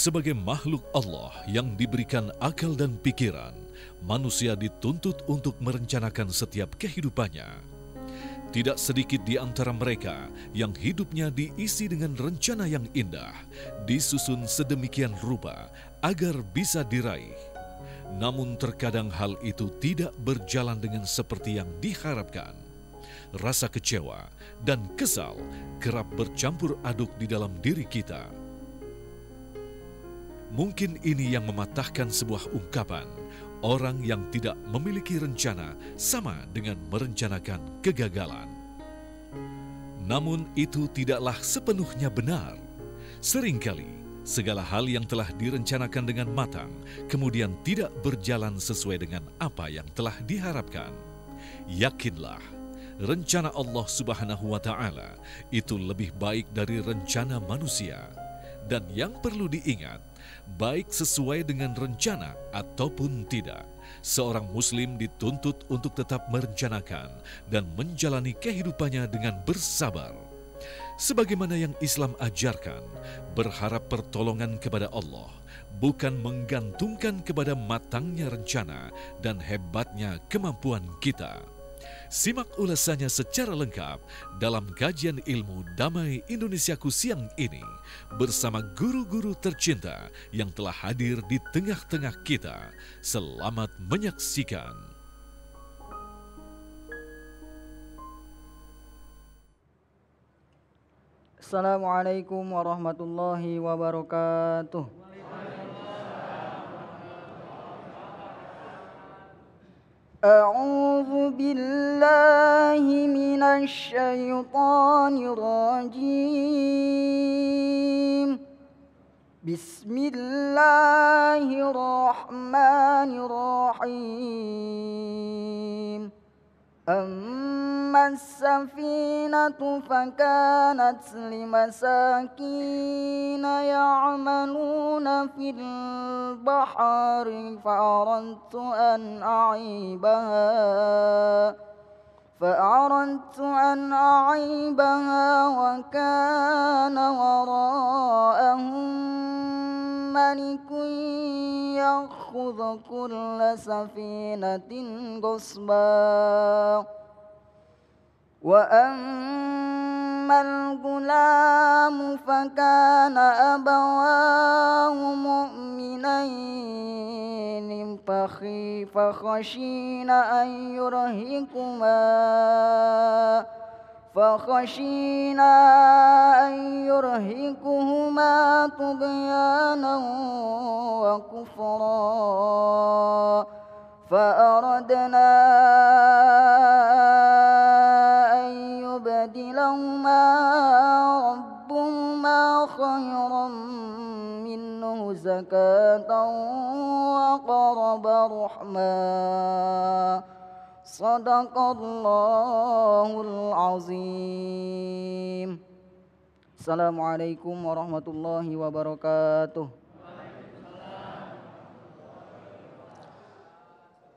Sebagai makhluk Allah yang diberikan akal dan pikiran, manusia dituntut untuk merencanakan setiap kehidupannya. Tidak sedikit di antara mereka yang hidupnya diisi dengan rencana yang indah, disusun sedemikian rupa agar bisa diraih. Namun terkadang hal itu tidak berjalan dengan seperti yang diharapkan. Rasa kecewa dan kesal kerap bercampur aduk di dalam diri kita. Mungkin ini yang mematahkan sebuah ungkapan, orang yang tidak memiliki rencana sama dengan merencanakan kegagalan. Namun itu tidaklah sepenuhnya benar. Seringkali segala hal yang telah direncanakan dengan matang kemudian tidak berjalan sesuai dengan apa yang telah diharapkan. Yakinlah, rencana Allah Subhanahu wa Ta'ala itu lebih baik dari rencana manusia. Dan yang perlu diingat, baik sesuai dengan rencana ataupun tidak, seorang muslim dituntut untuk tetap merencanakan dan menjalani kehidupannya dengan bersabar. Sebagaimana yang Islam ajarkan, berharap pertolongan kepada Allah, bukan menggantungkan kepada matangnya rencana dan hebatnya kemampuan kita. Simak ulasannya secara lengkap dalam kajian ilmu Damai Indonesiaku siang ini bersama guru-guru tercinta yang telah hadir di tengah-tengah kita. Selamat menyaksikan. Assalamualaikum warahmatullahi wabarakatuh. أعوذ بالله من الشيطان الرجيم بسم الله الرحمن الرحيم أما السفينة فكانت لمساكين يعملون في البحر فأردت أن أعيبها وكان وراءهم ملك يأخذ كل سفينة غصبا وأما الغلام فكان أبواه مؤمنين فخشينا أن يرهقهما طغيانا وكفرا فأردنا أن يبدلهما ربهما خيرا منه زكاة وأقرب رحما Sadaqallahul azim. Assalamualaikum warahmatullahi wabarakatuh.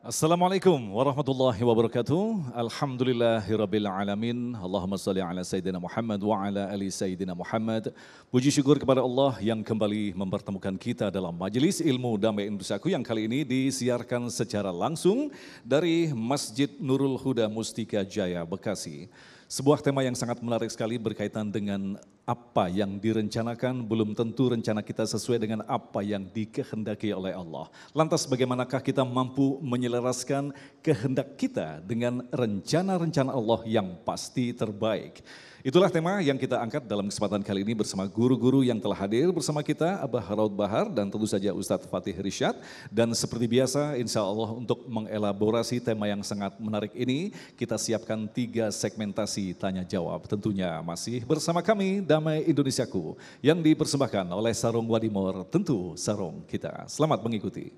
Assalamualaikum warahmatullahi wabarakatuh. Alhamdulillahirabbil alamin. Allahumma shalli ala sayyidina Muhammad wa ala ali sayyidina Muhammad. Puji syukur kepada Allah yang kembali mempertemukan kita dalam majelis ilmu Damai Indonesiaku yang kali ini disiarkan secara langsung dari Masjid Nurul Huda Mustika Jaya Bekasi. Sebuah tema yang sangat menarik sekali berkaitan dengan apa yang direncanakan belum tentu rencana kita sesuai dengan apa yang dikehendaki oleh Allah. Lantas bagaimanakah kita mampu menyelaraskan kehendak kita dengan rencana-rencana Allah yang pasti terbaik? Itulah tema yang kita angkat dalam kesempatan kali ini bersama guru-guru yang telah hadir bersama kita, Abah Raud Bahar dan tentu saja Ustadz Fatih Rishad. Dan seperti biasa insya Allah untuk mengelaborasi tema yang sangat menarik ini, kita siapkan 3 segmentasi tanya jawab. Tentunya masih bersama kami Damai Indonesiaku yang dipersembahkan oleh Sarung Wadimor, tentu sarung kita. Selamat mengikuti.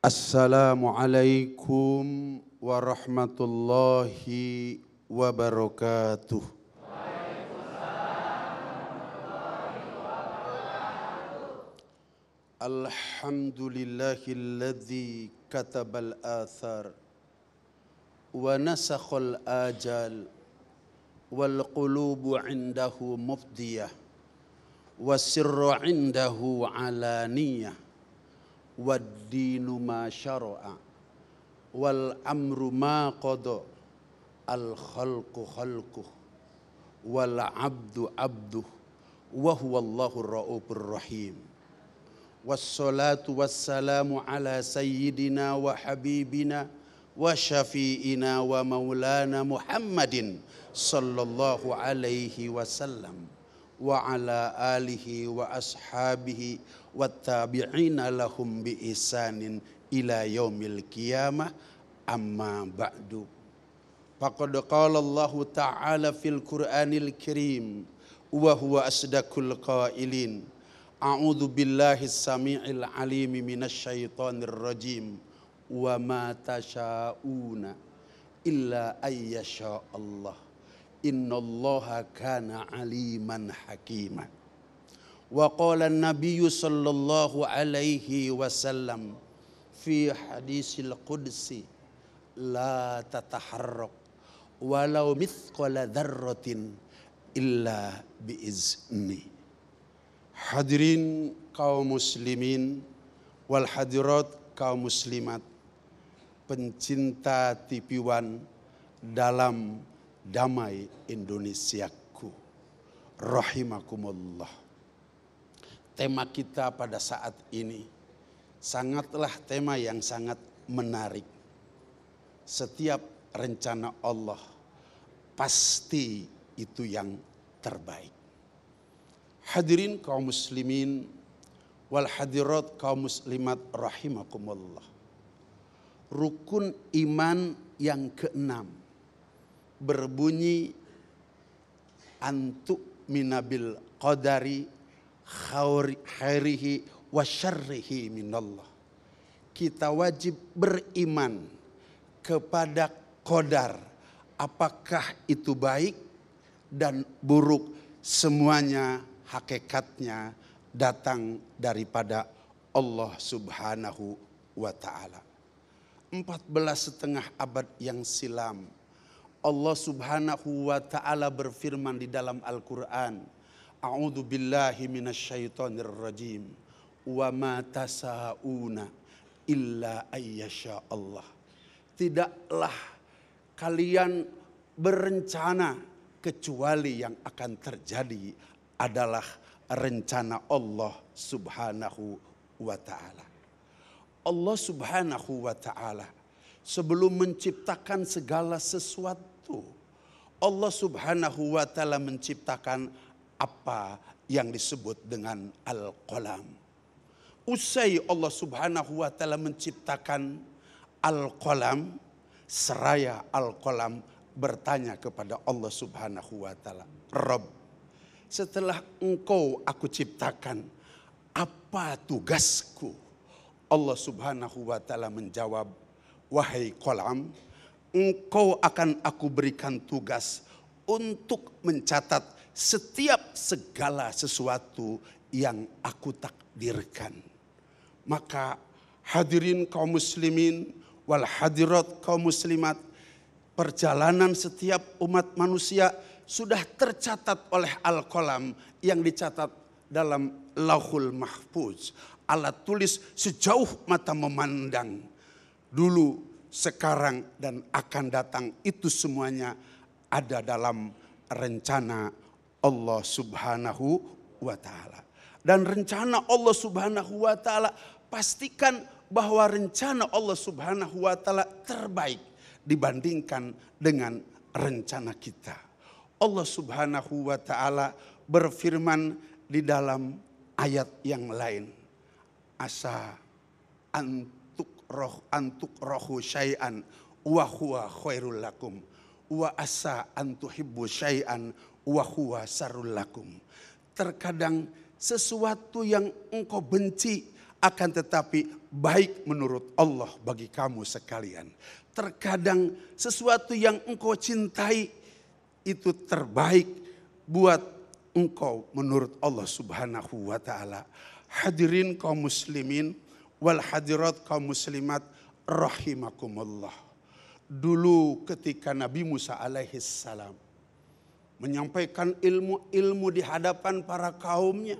Assalamualaikum warahmatullahi wabarakatuh. Alhamdulillahilladzi katabal athar wa nasakhal ajal wal qulubu indahu mufdiyah, wasirru indahu alaniyah, wad dinu ma syara'a, wal amru ma qada, al khalqu khalquh, wal abdu abduh, wa huwa Allahu ra'ufur rahim. Wassalatu wassalamu ala sayyidina wa habibina wa syafi'ina wa maulana Muhammadin sallallahu alaihi wasallam wa ala alihi wa ashabihi wa tabi'ina lahum bi ihsanin ila yaumil qiyamah, amma ba'du. Faqad qala Allah ta'ala fil Qur'anil Karim wa huwa asdaqul qailin. A'udzu billahi samii'il 'aliim minasy syaithanir rajim. Wa ma tasyauna illa ayyasha Allah. Innallaha kana 'aliman hakima. Wa qala an-nabiyyu sallallahu alaihi wasallam fi hadisil qudsi la tataharrak walau mithqala dzarratin illa biizni. Hadirin kaum muslimin wal hadirat kaum muslimat, pencinta TV One dalam damai Indonesiaku, rahimakumullah. Tema kita pada saat ini sangatlah tema yang sangat menarik. Setiap rencana Allah pasti itu yang terbaik. Hadirin kaum muslimin wal hadirat kaum muslimat rahimakumullah. Rukun iman yang keenam berbunyi antuk minabil qadari khairihi wa syarrihi minallah. Kita wajib beriman kepada qadar, apakah itu baik dan buruk, semuanya hakikatnya datang daripada Allah subhanahu wa ta'ala. 14,5 abad yang silam Allah subhanahu wa ta'ala berfirman di dalam Al-Quran, A'udzu billahi minasyaitonir rajim, wa ma tasa'una illa ayyasha Allah. Tidaklah kalian berencana kecuali yang akan terjadi adalah rencana Allah subhanahu wa ta'ala. Allah subhanahu wa ta'ala sebelum menciptakan segala sesuatu, Allah subhanahu wa ta'ala menciptakan apa yang disebut dengan Al-Qalam. Usai Allah subhanahu wa ta'ala menciptakan Al-Qalam, seraya Al-Qalam bertanya kepada Allah subhanahu wa ta'ala, Rabb, setelah engkau aku ciptakan, apa tugasku? Allah subhanahu wa ta'ala menjawab, wahai qalam, engkau akan aku berikan tugas untuk mencatat setiap segala sesuatu yang aku takdirkan. Maka hadirin kaum muslimin wal hadirat kaum muslimat, perjalanan setiap umat manusia sudah tercatat oleh Al-Qalam yang dicatat dalam Lauhul Mahfuz. Alat tulis sejauh mata memandang. Dulu, sekarang, dan akan datang, itu semuanya ada dalam rencana Allah subhanahu wa ta'ala. Dan rencana Allah subhanahu wa ta'ala, pastikan bahwa rencana Allah subhanahu wa ta'ala terbaik dibandingkan dengan rencana kita. Allah subhanahu wa ta'ala berfirman di dalam ayat yang lain. Asa antuk rohu syai'an wa huwa khairul lakum. Wa asa antuhibbu syai'an wa huwa sarul lakum. Terkadang sesuatu yang engkau benci akan tetapi baik menurut Allah bagi kamu sekalian. Terkadang sesuatu yang engkau cintai itu terbaik buat engkau menurut Allah subhanahu wa ta'ala. Hadirin kaum muslimin wal hadirat kaum muslimat rahimakumullah. Dulu ketika Nabi Musa alaihissalam menyampaikan ilmu-ilmu di hadapan para kaumnya.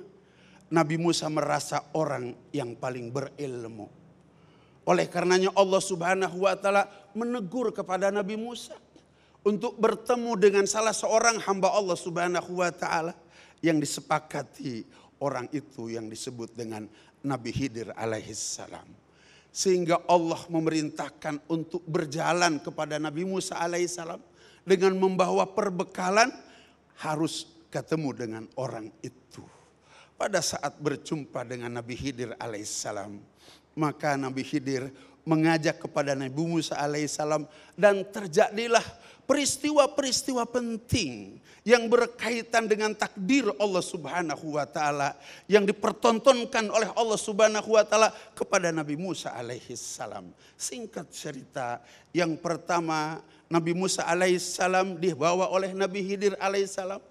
Nabi Musa merasa orang yang paling berilmu. Oleh karenanya Allah Subhanahu wa taala menegur kepada Nabi Musa untuk bertemu dengan salah seorang hamba Allah Subhanahu wa taala yang disepakati orang itu yang disebut dengan Nabi Khidir alaihissalam. Sehingga Allah memerintahkan untuk berjalan kepada Nabi Musa alaihissalam dengan membawa perbekalan, harus ketemu dengan orang itu. Pada saat berjumpa dengan Nabi Khidir alaihissalam, maka Nabi Khidir mengajak kepada Nabi Musa alaihissalam dan terjadilah peristiwa-peristiwa penting yang berkaitan dengan takdir Allah Subhanahu wa taala yang dipertontonkan oleh Allah Subhanahu wa taala kepada Nabi Musa alaihissalam. Singkat cerita, yang pertama Nabi Musa alaihissalam dibawa oleh Nabi Khidir alaihissalam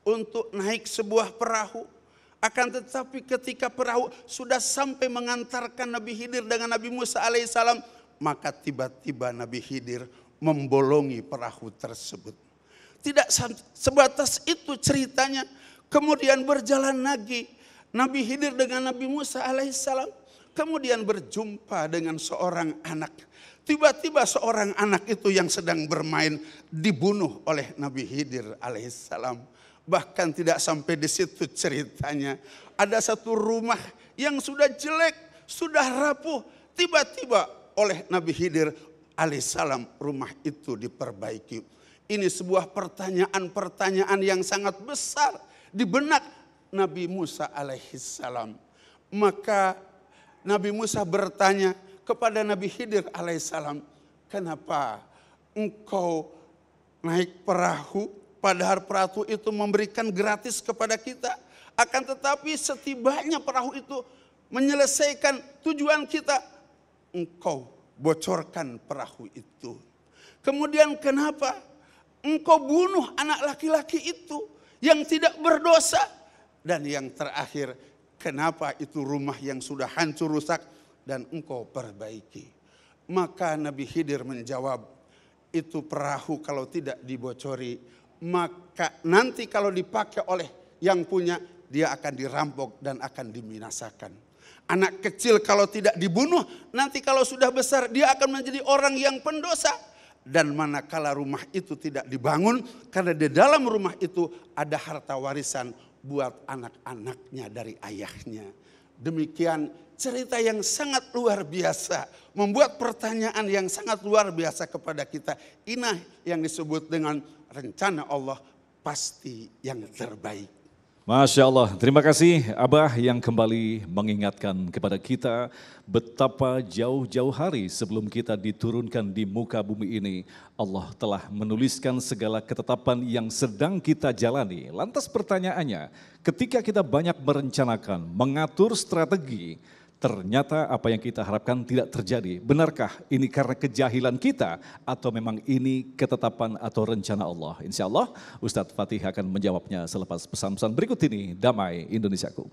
untuk naik sebuah perahu. Akan tetapi ketika perahu sudah sampai mengantarkan Nabi Khidir dengan Nabi Musa alaihissalam, maka tiba-tiba Nabi Khidir membolongi perahu tersebut. Tidak sebatas itu ceritanya, kemudian berjalan lagi Nabi Khidir dengan Nabi Musa alaihissalam, kemudian berjumpa dengan seorang anak. Tiba-tiba seorang anak itu yang sedang bermain dibunuh oleh Nabi Khidir alaihissalam. Bahkan tidak sampai di situ ceritanya. Ada satu rumah yang sudah jelek, sudah rapuh. Tiba-tiba oleh Nabi Khidir alaihissalam rumah itu diperbaiki. Ini sebuah pertanyaan-pertanyaan yang sangat besar di benak Nabi Musa alaihissalam. Maka Nabi Musa bertanya kepada Nabi Khidir alaihissalam, kenapa engkau naik perahu? Padahal perahu itu memberikan gratis kepada kita. Akan tetapi setibanya perahu itu menyelesaikan tujuan kita, engkau bocorkan perahu itu. Kemudian kenapa engkau bunuh anak laki-laki itu yang tidak berdosa? Dan yang terakhir, kenapa itu rumah yang sudah hancur rusak dan engkau perbaiki? Maka Nabi Khidir menjawab, itu perahu kalau tidak dibocori, maka nanti kalau dipakai oleh yang punya, dia akan dirampok dan akan diminasakan. Anak kecil kalau tidak dibunuh, nanti kalau sudah besar dia akan menjadi orang yang pendosa. Dan manakala rumah itu tidak dibangun, karena di dalam rumah itu ada harta warisan buat anak-anaknya dari ayahnya. Demikian cerita yang sangat luar biasa, membuat pertanyaan yang sangat luar biasa kepada kita. Inilah yang disebut dengan rencana Allah pasti yang terbaik. Masya Allah, terima kasih Abah yang kembali mengingatkan kepada kita betapa jauh-jauh hari sebelum kita diturunkan di muka bumi ini, Allah telah menuliskan segala ketetapan yang sedang kita jalani. Lantas pertanyaannya, ketika kita banyak merencanakan, mengatur strategi, ternyata apa yang kita harapkan tidak terjadi. Benarkah ini karena kejahilan kita atau memang ini ketetapan atau rencana Allah? Insya Allah Ustadz Fatih akan menjawabnya selepas pesan-pesan berikut ini. Damai Indonesiaku.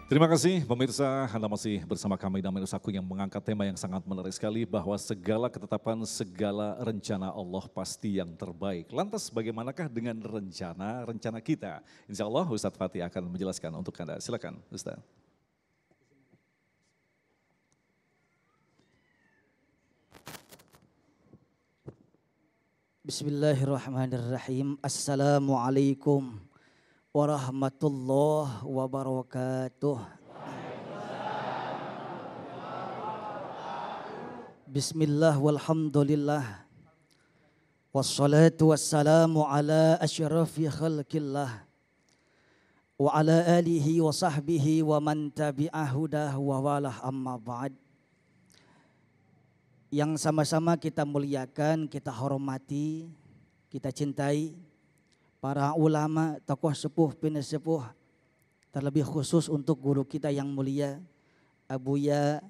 Terima kasih pemirsa, Anda masih bersama kami Damai Indonesiaku yang mengangkat tema yang sangat menarik sekali bahwa segala ketetapan, segala rencana Allah pasti yang terbaik. Lantas bagaimanakah dengan rencana kita? Insya Allah Ustadz Fatih akan menjelaskan untuk Anda. Silakan Ustadz. Bismillahirrahmanirrahim. Assalamualaikum warahmatullahi wabarakatuh. Bismillah walhamdulillah. Wassalatu wassalamu ala asyrafi khalqillah. Wa ala alihi wa sahbihi wa man tabi'ahudah wa walah amma ba'd. Yang sama-sama kita muliakan, kita hormati, kita cintai para ulama, tokoh sepuh, penesepuh, terlebih khusus untuk guru kita yang mulia Abuya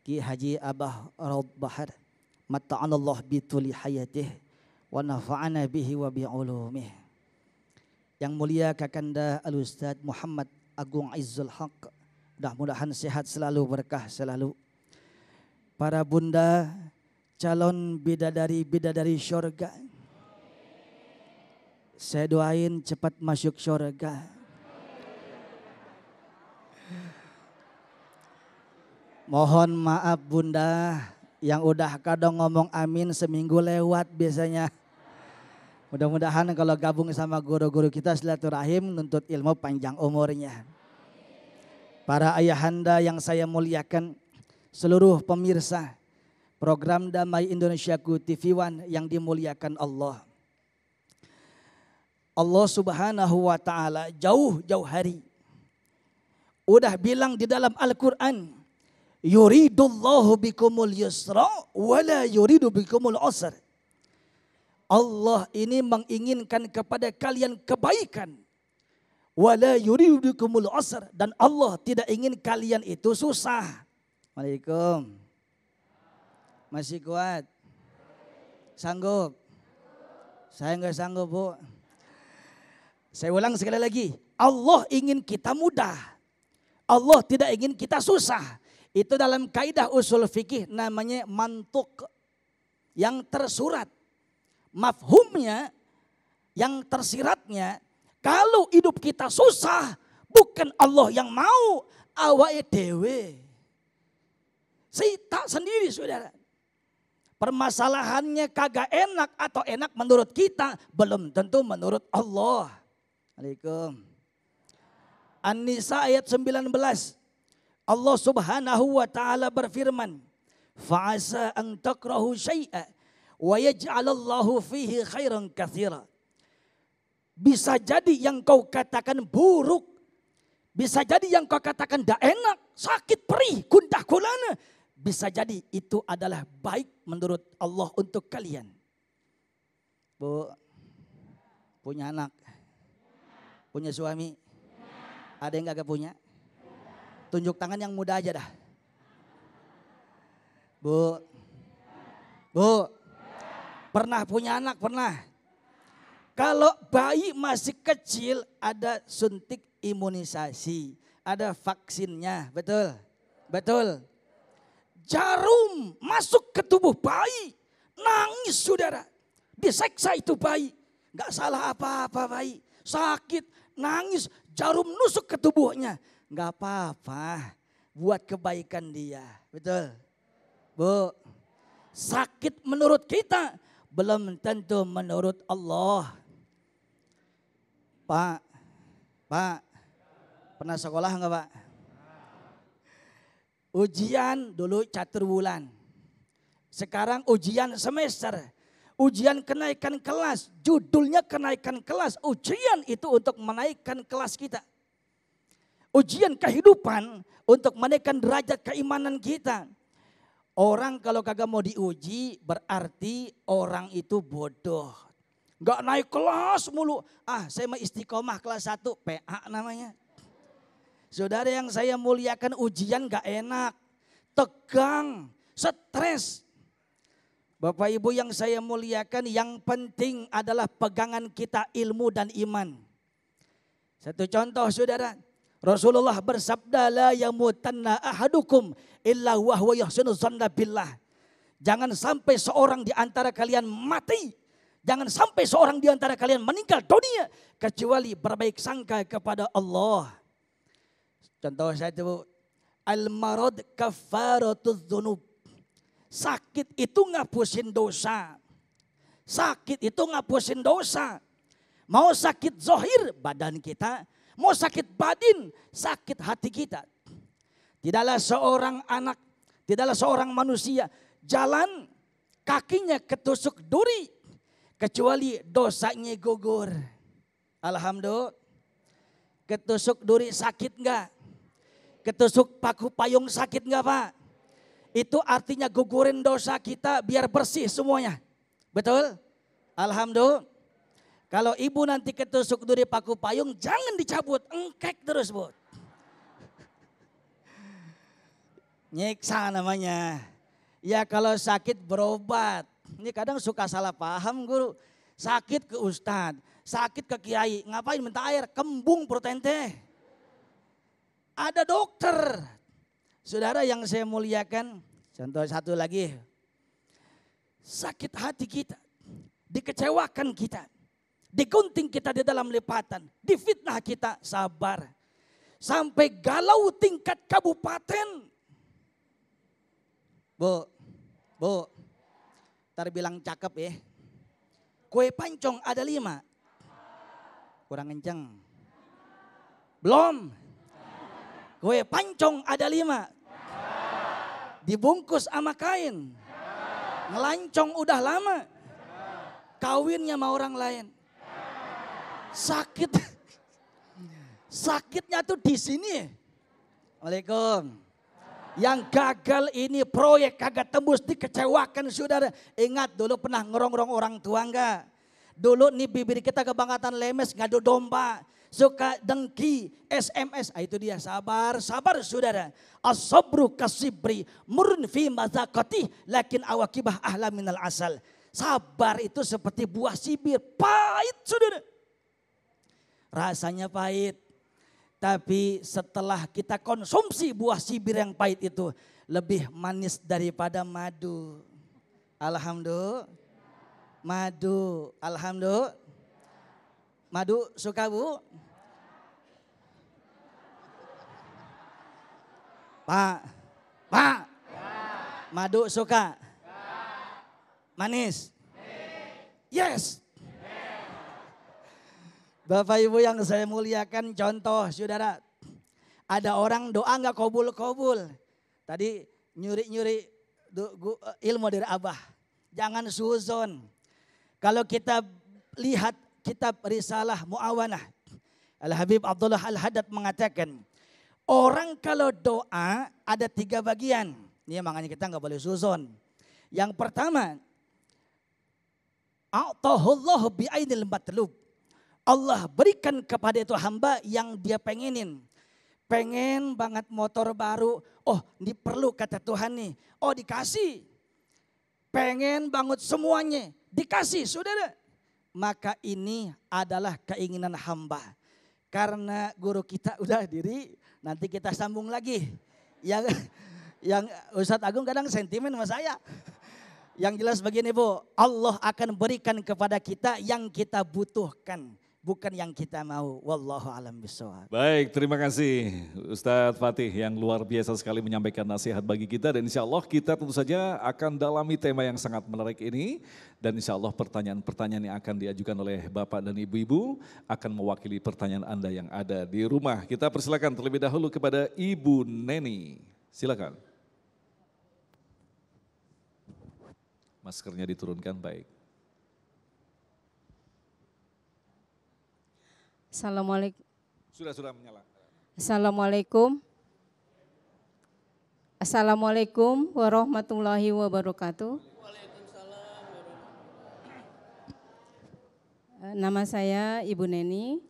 Ki Haji Abah Raud Bahar mata'anallah bituli hayatih wa nafa'ana bihi wa bi'ulumih. Yang mulia Kakanda Al-Ustaz Muhammad Agung Izzul Haq, mudah-mudahan sehat selalu, berkah selalu. Para bunda calon bidadari syurga, saya doain cepat masuk syurga. Mohon maaf bunda yang udah kadang ngomong amin seminggu lewat biasanya. Mudah-mudahan kalau gabung sama guru-guru kita silaturahim nuntut ilmu panjang umurnya. Para ayahanda yang saya muliakan, seluruh pemirsa program Damai Indonesiaku TV One yang dimuliakan Allah. Allah Subhanahu wa taala jauh-jauh hari udah bilang di dalam Al-Qur'an, yuridullahu bikumul yusra wala yuridu bikumul usra. Allah ini menginginkan kepada kalian kebaikan. Wala yuridu bikumul usra, dan Allah tidak ingin kalian itu susah. Waalaikumsalam. Masih kuat? Sanggup? Saya enggak sanggup, Bu. Saya ulang sekali lagi. Allah ingin kita mudah. Allah tidak ingin kita susah. Itu dalam kaidah usul fikih namanya mantuk. Yang tersurat. Mafhumnya, yang tersiratnya, kalau hidup kita susah, bukan Allah yang mau, awake dewe. Sita sendiri saudara. Permasalahannya kagak enak atau enak menurut kita, belum tentu menurut Allah. Waalaikumsalam. An-Nisa ayat 19. Allah Subhanahu wa taala berfirman, "Fa'asa an takrahu syai'a wa yaj'alallahu fihi khairan katsira." Bisa jadi yang kau katakan buruk, bisa jadi yang kau katakan tidak enak, sakit perih, gundah gulana, bisa jadi itu adalah baik menurut Allah untuk kalian. Bu, punya anak, punya suami, ada yang gak punya? Tunjuk tangan yang muda aja dah. Bu, pernah punya anak? Pernah. Kalau bayi masih kecil ada suntik imunisasi, ada vaksinnya, betul? Betul. Jarum masuk ke tubuh bayi, nangis saudara, diseksa itu bayi, nggak salah apa-apa bayi, sakit, nangis, jarum nusuk ke tubuhnya, nggak apa-apa, buat kebaikan dia, betul? Bu, sakit menurut kita belum tentu menurut Allah. Pak, pernah sekolah enggak Pak? Ujian dulu catur bulan. Sekarang ujian semester. Ujian kenaikan kelas. Judulnya kenaikan kelas. Ujian itu untuk menaikkan kelas kita. Ujian kehidupan untuk menaikkan derajat keimanan kita. Orang kalau kagak mau diuji berarti orang itu bodoh. Gak naik kelas mulu. Saya mah istiqomah kelas 1 PA namanya. Saudara yang saya muliakan, ujian gak enak. Tegang, stres. Bapak Ibu yang saya muliakan, yang penting adalah pegangan kita ilmu dan iman. Satu contoh saudara. Rasulullah bersabda, la yamutanna ahadukum illa wa huwa yuhsinu dzanna billah. Jangan sampai seorang di antara kalian mati. Jangan sampai seorang di antara kalian meninggal dunia kecuali berbaik sangka kepada Allah. Contoh satu, al-marad kafaratudz dzunub. Sakit itu ngapusin dosa. Sakit itu ngapusin dosa. Mau sakit zahir badan kita, mau sakit batin, sakit hati kita. Tidaklah seorang anak, tidaklah seorang manusia jalan kakinya ketusuk duri kecuali dosanya gugur. Alhamdulillah. Ketusuk duri sakit enggak? Ketusuk paku payung sakit enggak Pak? Itu artinya gugurin dosa kita biar bersih semuanya. Betul? Alhamdulillah. Kalau ibu nanti ketusuk duri paku payung jangan dicabut, engkek terus Bu. Nyiksa namanya. Ya kalau sakit berobat. Ini kadang suka salah paham guru. Sakit ke ustadz, sakit ke kiai. Ngapain minta air? Kembung perut ente. Ada dokter. Saudara yang saya muliakan. Contoh satu lagi. Sakit hati kita. Dikecewakan kita. Digunting kita di dalam lipatan. Difitnah kita, sabar. Sampai galau tingkat kabupaten. Bu, ntar bilang cakep ya. Kue pancong ada 5. Kurang kenceng. Belum. Kue pancong ada 5. Dibungkus sama kain. Ngelancong udah lama. Kawinnya sama orang lain. Sakit. Sakitnya tuh di sini. Waalaikumsalam. Yang gagal ini proyek kagak tembus dikecewakan saudara. Ingat dulu pernah ngerong-ngerong orang tua enggak? Dulu nih bibir kita kebangkatan lemes ngadu domba. Suka dengki, SMS. Itu dia sabar saudara. As-sabru kasibri murun fi mazaqati lakin awakibah ahla minal asal. Sabar itu seperti buah sibir. Pahit saudara. Rasanya pahit. Tapi setelah kita konsumsi buah sibir yang pahit itu lebih manis daripada madu. Alhamdulillah. Madu, alhamdulillah. Madu suka bu? Pak. Madu suka? Manis? Yes. Bapak Ibu yang saya muliakan, contoh saudara. Ada orang doa nggak kabul-kabul. Tadi nyuri-nyuri ilmu dari Abah. Jangan suzon. Kalau kita lihat kitab Risalah Mu'awanah. Al-Habib Abdullah Al-Haddad mengatakan. Orang kalau doa ada 3 bagian. Ini makanya kita nggak boleh suzon. Yang pertama. A'tahullahu bi'ainil matlub. Allah berikan kepada itu hamba yang dia pengenin. Pengen banget motor baru. Oh ini perlu kata Tuhan nih. Oh dikasih. Pengen banget semuanya. Dikasih saudara. Maka ini adalah keinginan hamba. Karena guru kita udah diri. Nanti kita sambung lagi. Yang Ustadz Agung kadang sentimen sama saya. Yang jelas begini Bu. Allah akan berikan kepada kita yang kita butuhkan. Bukan yang kita mau. Wallahu a'lam bishawab. Baik, terima kasih Ustadz Fatih yang luar biasa sekali menyampaikan nasihat bagi kita. Dan insya Allah kita tentu saja akan dalami tema yang sangat menarik ini. Dan insya Allah pertanyaan-pertanyaan yang akan diajukan oleh Bapak dan Ibu-Ibu akan mewakili pertanyaan Anda yang ada di rumah. Kita persilakan terlebih dahulu kepada Ibu Neni. Silakan. Maskernya diturunkan, baik. Assalamualaikum. Sudah menyala. Assalamualaikum warahmatullahi wabarakatuh. Nama saya Ibu Neni,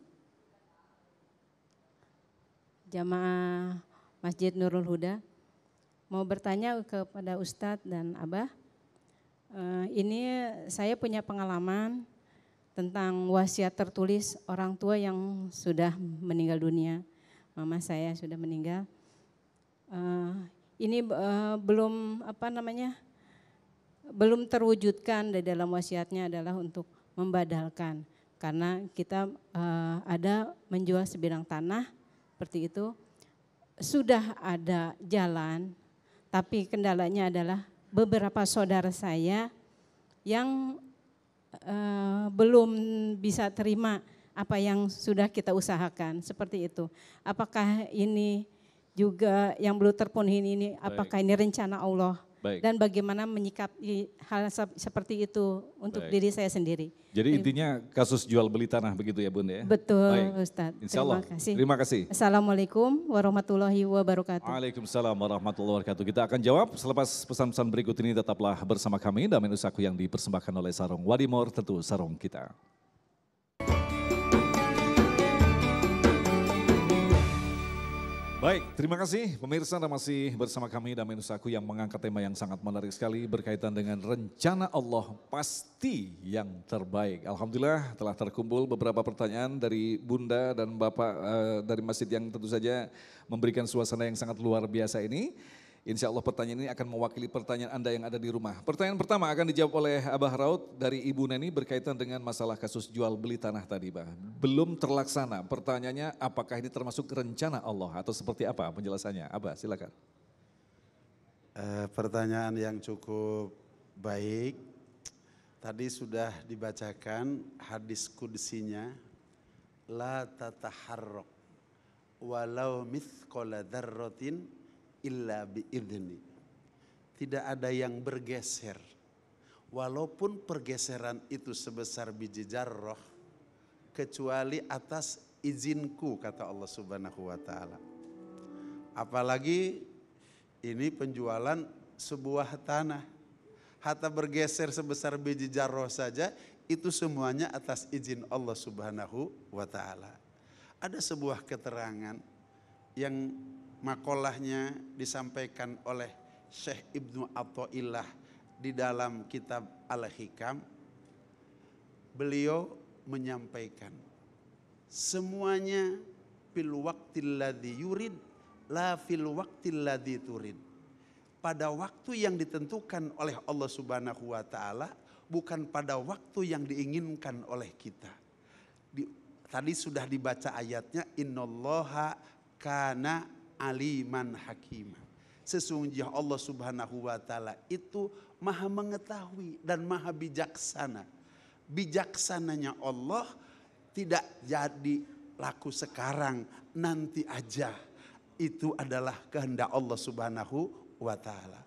jamaah Masjid Nurul Huda. Mau bertanya kepada Ustadz dan Abah. Ini saya punya pengalaman tentang wasiat tertulis orang tua yang sudah meninggal dunia. Mama saya sudah meninggal. Ini belum terwujudkan di dalam wasiatnya adalah untuk membadalkan. Karena kita ada menjual sebidang tanah seperti itu. Sudah ada jalan, tapi kendalanya adalah beberapa saudara saya yang belum bisa terima apa yang sudah kita usahakan, seperti itu. Apakah ini juga yang belum terpenuhi ini, apakah ini rencana Allah? Baik. Dan bagaimana menyikapi hal seperti itu untuk diri saya sendiri. Jadi intinya kasus jual beli tanah begitu ya Bun ya? Betul. Baik. Ustadz. Insya Allah. Terima kasih. Assalamualaikum warahmatullahi wabarakatuh. Waalaikumsalam warahmatullahi wabarakatuh. Kita akan jawab selepas pesan-pesan berikut ini. Tetaplah bersama kami dalam Usahaku yang dipersembahkan oleh Sarung Wadimor, tentu sarung kita. Baik, terima kasih pemirsa, Anda masih bersama kami dan Menusaku yang mengangkat tema yang sangat menarik sekali berkaitan dengan rencana Allah pasti yang terbaik. Alhamdulillah telah terkumpul beberapa pertanyaan dari Bunda dan Bapak dari masjid yang tentu saja memberikan suasana yang sangat luar biasa ini. Insya Allah pertanyaan ini akan mewakili pertanyaan Anda yang ada di rumah. Pertanyaan pertama akan dijawab oleh Abah Raud dari Ibu Neni berkaitan dengan masalah kasus jual beli tanah tadi, Bah. Belum terlaksana. Pertanyaannya apakah ini termasuk rencana Allah atau seperti apa penjelasannya? Abah silakan. Pertanyaan yang cukup baik. Tadi sudah dibacakan hadis qudsinya. La tataharrak walau mithqala dzarratin illa biidzni. Tidak ada yang bergeser. Walaupun pergeseran itu sebesar biji jarrah, kecuali atas izinku, kata Allah Subhanahu wa taala. Apalagi ini penjualan sebuah tanah. Hatta bergeser sebesar biji jarrah saja, itu semuanya atas izin Allah Subhanahu wa taala. Ada sebuah keterangan yang makolahnya disampaikan oleh Syekh Ibnu Athaillah di dalam kitab Al-Hikam. Beliau menyampaikan semuanya fil waqtil ladzi yurid la fil waqtil ladzi turid. Pada waktu yang ditentukan oleh Allah Subhanahu wa taala, bukan pada waktu yang diinginkan oleh kita. Tadi sudah dibaca ayatnya, innallaha kana aliman hakimah. Sesungguhnya Allah Subhanahu wa taala itu maha mengetahui dan maha bijaksana. Bijaksananya Allah tidak jadi laku sekarang, nanti aja. Itu adalah kehendak Allah Subhanahu wa taala.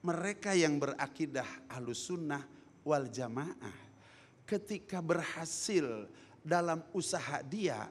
Mereka yang berakidah Ahlussunnah wal Jamaah, ketika berhasil dalam usaha dia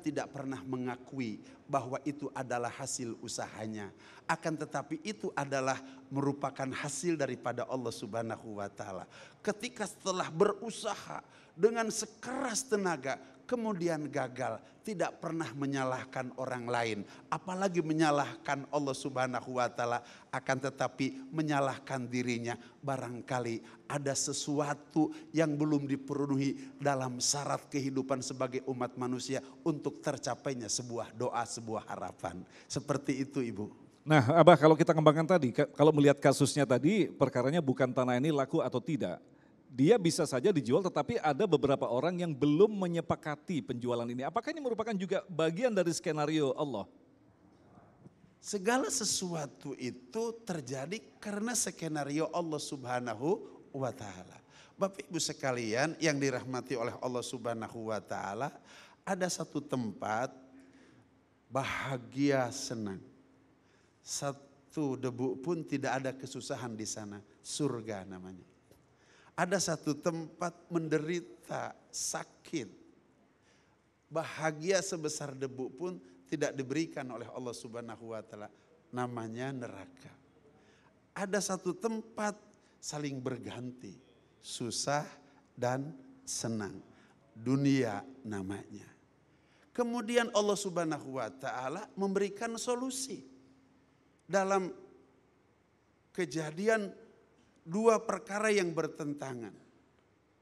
tidak pernah mengakui bahwa itu adalah hasil usahanya. Akan tetapi itu adalah merupakan hasil daripada Allah Subhanahu wa taala. Ketika setelah berusaha dengan sekeras tenaga kemudian gagal, tidak pernah menyalahkan orang lain, apalagi menyalahkan Allah Subhanahu wa taala, akan tetapi menyalahkan dirinya. Barangkali ada sesuatu yang belum dipenuhi dalam syarat kehidupan sebagai umat manusia untuk tercapainya sebuah doa, sebuah harapan. Seperti itu, Ibu. Nah, Abah, kalau kita kembangkan tadi, kalau melihat kasusnya tadi, perkaranya bukan tanah ini laku atau tidak. Dia bisa saja dijual, tetapi ada beberapa orang yang belum menyepakati penjualan ini. Apakah ini merupakan juga bagian dari skenario Allah? Segala sesuatu itu terjadi karena skenario Allah Subhanahu wa taala. Bapak Ibu sekalian yang dirahmati oleh Allah Subhanahu wa taala, ada satu tempat bahagia senang. Satu debu pun tidak ada kesusahan di sana, surga namanya. Ada satu tempat menderita, sakit, bahagia sebesar debu pun tidak diberikan oleh Allah Subhanahu wa taala, namanya neraka. Ada satu tempat saling berganti, susah dan senang, dunia namanya. Kemudian Allah Subhanahu wa taala memberikan solusi dalam kejadian dua perkara yang bertentangan.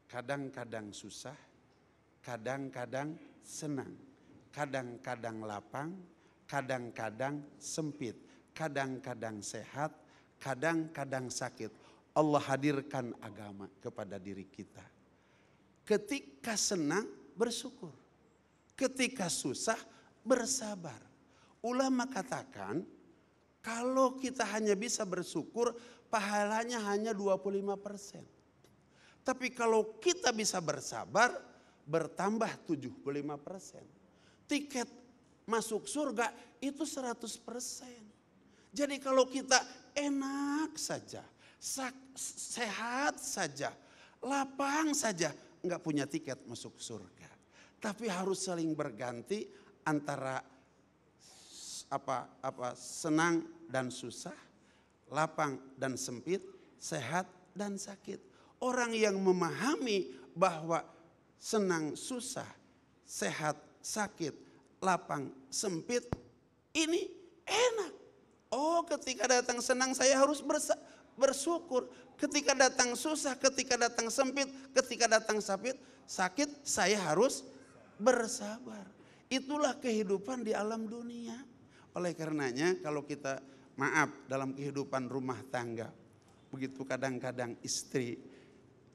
Kadang-kadang susah, kadang-kadang senang, kadang-kadang lapang, kadang-kadang sempit, kadang-kadang sehat, kadang-kadang sakit. Allah hadirkan agama kepada diri kita. Ketika senang bersyukur, ketika susah bersabar. Ulama katakan kalau kita hanya bisa bersyukur, pahalanya hanya 25%. Tapi kalau kita bisa bersabar, bertambah 75%. Tiket masuk surga itu 100%. Jadi kalau kita enak saja, sehat saja, lapang saja, enggak punya tiket masuk surga. Tapi harus saling berganti antara senang dan susah, lapang dan sempit, sehat dan sakit. Orang yang memahami bahwa senang, susah, sehat, sakit, lapang, sempit, ini enak. Oh, ketika datang senang saya harus bersyukur. Ketika datang susah, ketika datang sempit, ketika datang sakit, saya harus bersabar. Itulah kehidupan di alam dunia. Oleh karenanya kalau kita maaf dalam kehidupan rumah tangga, begitu kadang-kadang istri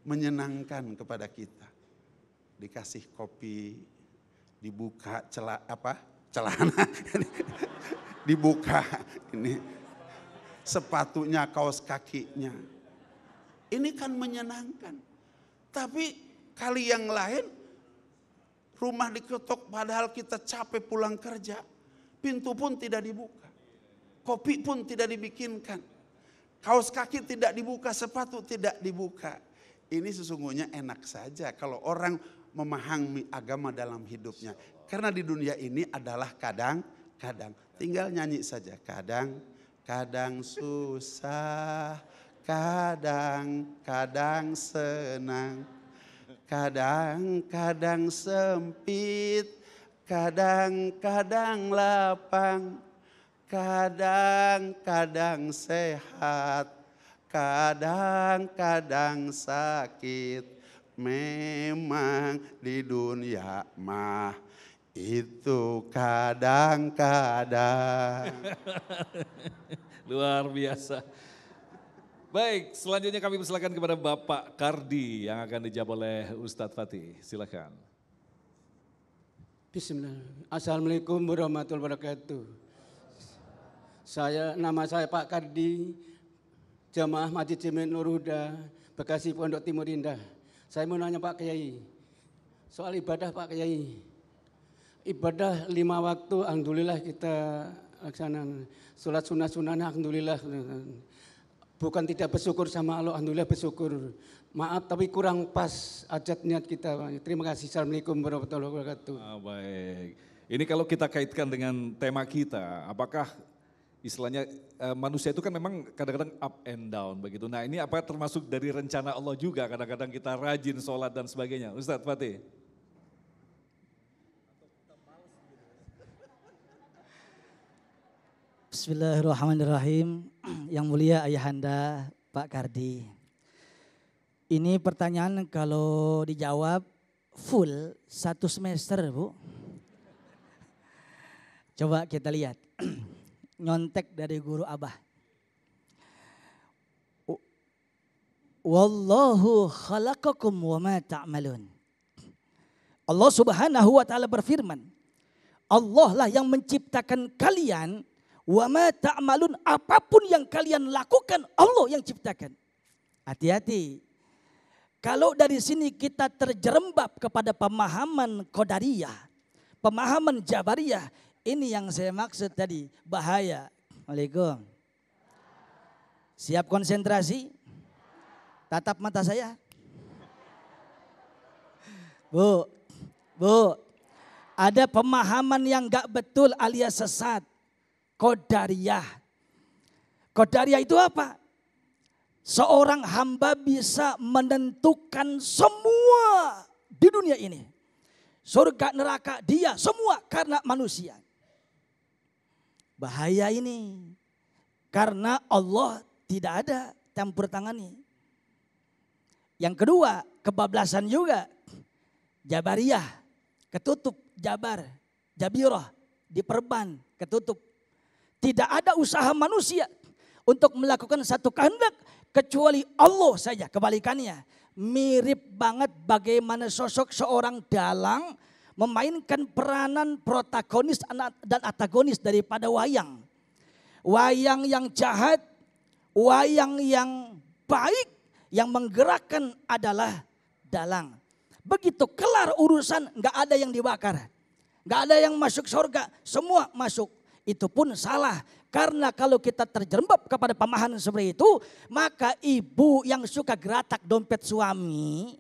menyenangkan kepada kita. Dikasih kopi, dibuka celana, dibuka ini sepatunya, kaos kakinya. Ini kan menyenangkan. Tapi kali yang lain rumah diketok padahal kita capek pulang kerja. Pintu pun tidak dibuka. Kopi pun tidak dibikinkan. Kaos kaki tidak dibuka, sepatu tidak dibuka. Ini sesungguhnya enak saja kalau orang memahami agama dalam hidupnya. Karena di dunia ini adalah kadang-kadang. Tinggal nyanyi saja. Kadang-kadang susah, kadang-kadang senang, kadang-kadang sempit, kadang-kadang lapang, kadang-kadang sehat, kadang-kadang sakit. Memang di dunia mah itu kadang-kadang. Luar biasa. Baik, selanjutnya kami persilakan kepada Bapak Kardi yang akan dijawab oleh Ustadz Fatih. Silakan. Bismillah. Assalamualaikum warahmatullahi wabarakatuh. Nama saya Pak Kardi, Jamaah Masjid Jami Nur Huda, Bekasi Pondok Timur Indah. Saya mau nanya Pak Kiai, soal ibadah Pak Kiai. Ibadah 5 waktu, alhamdulillah kita laksanakan. Sholat sunnah-sunnah, alhamdulillah. Bukan tidak bersyukur sama Allah, alhamdulillah bersyukur. Maaf tapi kurang pas ajat niat kita. Terima kasih. Assalamualaikum warahmatullahi wabarakatuh. Baik, ini kalau kita kaitkan dengan tema kita, apakah istilahnya manusia itu kan memang kadang-kadang up and down begitu. Nah ini apa termasuk dari rencana Allah juga kadang-kadang kita rajin sholat dan sebagainya. Ustadz Fatih. Bismillahirrahmanirrahim. Yang mulia Ayahanda Pak Kardi. Ini pertanyaan kalau dijawab full 1 semester Bu. Coba kita lihat. Nyontek dari guru Abah. Wallahu khalaqakum wa ma ta'malun. Allah Subhanahu wa taala berfirman, Allah lah yang menciptakan kalian, wa ma ta'malun, apapun yang kalian lakukan Allah yang ciptakan. Hati-hati. Kalau dari sini kita terjerembab kepada pemahaman Qadariyah, pemahaman Jabariyah, ini yang saya maksud tadi, bahaya. Waalaikumsalam. Siap konsentrasi? Tatap mata saya. Bu, ada pemahaman yang gak betul alias sesat. Qadariyah. Qadariyah itu apa? Seorang hamba bisa menentukan semua di dunia ini. Surga, neraka, dia semua karena manusia. Bahaya ini. Karena Allah tidak ada campur tangani. Yang kedua, kebablasan juga. Jabariyah, ketutup. Jabar, Jabirah, diperban, ketutup. Tidak ada usaha manusia untuk melakukan satu kehendak kecuali Allah saja. Kebalikannya, mirip banget bagaimana sosok seorang dalang memainkan peranan protagonis dan antagonis daripada wayang. Wayang yang jahat, wayang yang baik, yang menggerakkan adalah dalang. Begitu kelar urusan, nggak ada yang dibakar, nggak ada yang masuk surga, semua masuk. Itu pun salah. Karena kalau kita terjerembab kepada pemahaman seperti itu, maka ibu yang suka geratak dompet suami,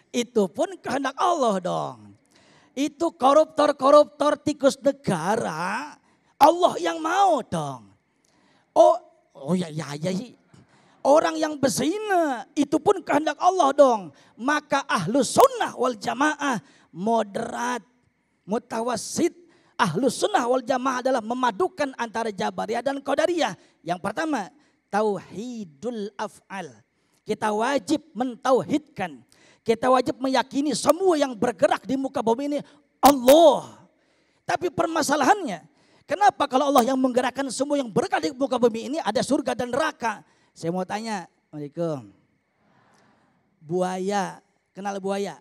itu pun kehendak Allah dong. Itu koruptor-koruptor tikus negara, Allah yang mau dong. Oh ya sih. Orang yang berzina itu pun kehendak Allah dong. Maka ahlus sunnah wal jamaah moderat, mutawassit Ahlus Sunnah wal Jamaah adalah memadukan antara Jabariyah dan Qadariyah. Yang pertama, tauhidul af'al. Kita wajib mentauhidkan. Kita wajib meyakini semua yang bergerak di muka bumi ini Allah. Tapi permasalahannya, kenapa kalau Allah yang menggerakkan semua yang bergerak di muka bumi ini ada surga dan neraka? Saya mau tanya, Assalamualaikum. Buaya, kenal buaya?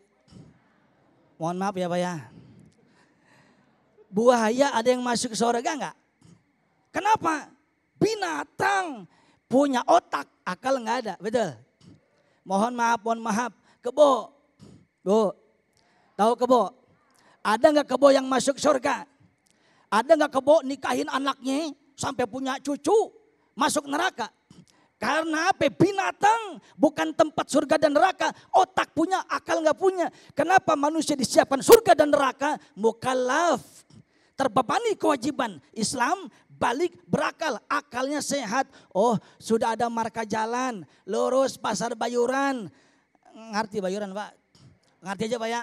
Mohon maaf ya Pak ya. Buaya ada yang masuk ke surga enggak? Kenapa? Binatang punya otak, akal enggak ada, betul? Mohon maaf. Kebo, Bu, tahu kebo? Ada enggak kebo yang masuk surga? Ada enggak kebo nikahin anaknya sampai punya cucu masuk neraka? Karena apa? Binatang bukan tempat surga dan neraka. Otak punya, akal enggak punya. Kenapa manusia disiapkan surga dan neraka? Mukallaf. Terbebani kewajiban. Islam balik berakal. Akalnya sehat. Oh sudah ada marka jalan. Lurus Pasar Bayuran. Ngerti Bayuran Pak? Ngerti aja Pak ya?